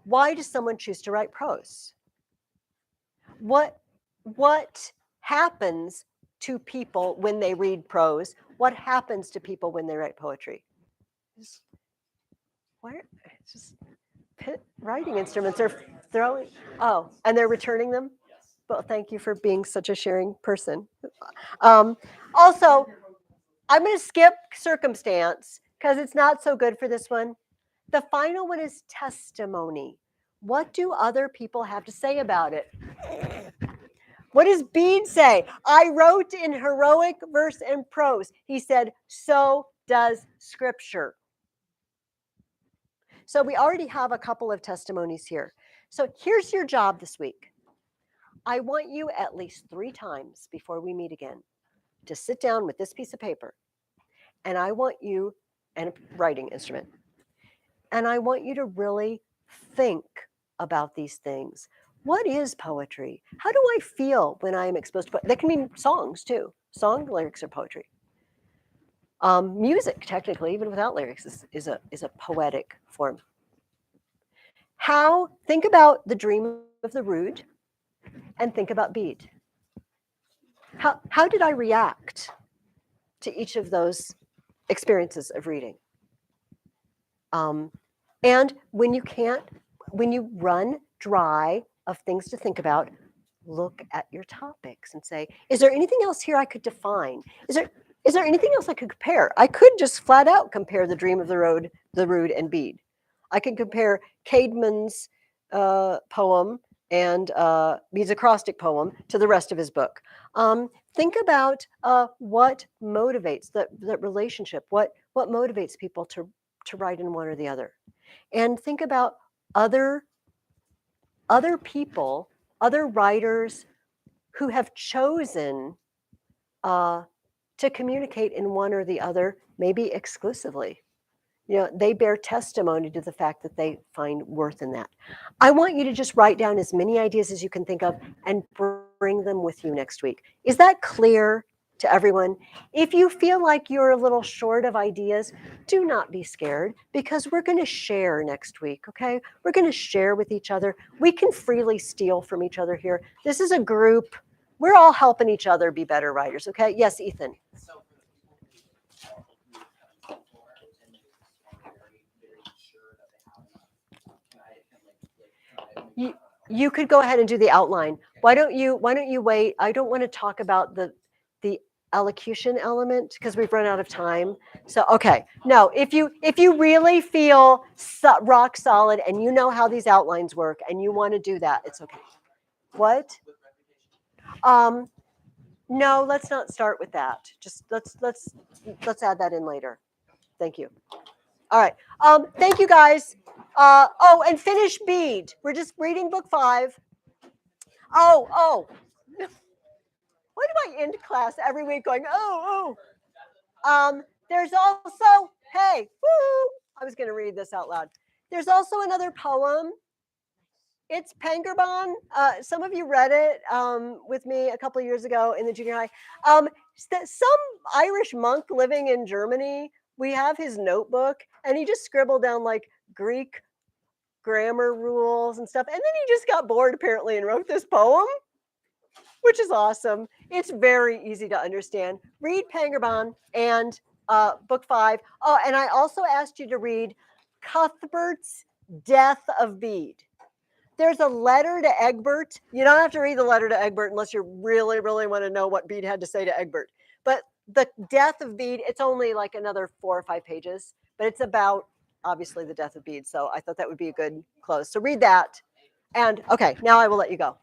[SPEAKER 1] Why does someone choose to write prose? What happens to people when they read prose? What happens to people when they write poetry? Writing instruments are throwing. Oh, and they're returning them? Well, thank you for being such a sharing person. Also, I'm going to skip circumstance because it's not so good for this one. The final one is testimony. What do other people have to say about it? What does Bede say? I wrote in heroic verse and prose. He said, so does Scripture. So we already have a couple of testimonies here. So here's your job this week. I want you at least 3 times before we meet again to sit down with this piece of paper. And I want you, and a writing instrument, and I want you to really think about these things. What is poetry? How do I feel when I am exposed to poetry? That can mean songs too. Song lyrics are poetry. Music, technically, even without lyrics, is a poetic form. Think about the dream of the rude and think about Bede. How did I react to each of those experiences of reading? And when you run dry of things to think about, look at your topics and say, is there anything else here I could define? Is there anything else I could compare? I could just flat out compare the dream of the rude and Bede. I could compare Caedmon's poem and Bede's acrostic poem to the rest of his book. Think about what motivates that relationship. What motivates people to write in one or the other, and think about other people, other writers who have chosen to communicate in one or the other, maybe exclusively. They bear testimony to the fact that they find worth in that. I want you to just write down as many ideas as you can think of and bring them with you next week. Is that clear to everyone? If you feel like you're a little short of ideas, do not be scared, because we're going to share next week, okay? We're going to share with each other. We can freely steal from each other here. This is a group. We're all helping each other be better writers, okay? Yes, Ethan.
[SPEAKER 3] So for the people who are before and are very sure that they have enough, can I
[SPEAKER 1] You could go ahead and do the outline. Why don't you wait? I don't want to talk about the elocution element because we've run out of time. So, okay. No, if you really feel rock solid and you know how these outlines work and you want to do that, it's okay. What? No, let's not start with that. Just let's add that in later. Thank you. All right. Thank you guys. And finish Bede. We're just reading book 5. Oh. Why do I end class every week going, oh? There's also, hey, woo! I was going to read this out loud. There's also another poem. It's Pangerbon. Some of you read it with me a couple of years ago in the junior high. Some Irish monk living in Germany we have his notebook, and he just scribbled down like Greek grammar rules and stuff. And then he just got bored apparently and wrote this poem, which is awesome. It's very easy to understand. Read Pangerban and book 5. Oh, and I also asked you to read Cuthbert's Death of Bede. There's a letter to Egbert. You don't have to read the letter to Egbert unless you really, really want to know what Bede had to say to Egbert. But the Death of Bede, it's only like another 4 or 5 pages, but it's about obviously the death of Bede. So I thought that would be a good close. So read that. And okay, now I will let you go.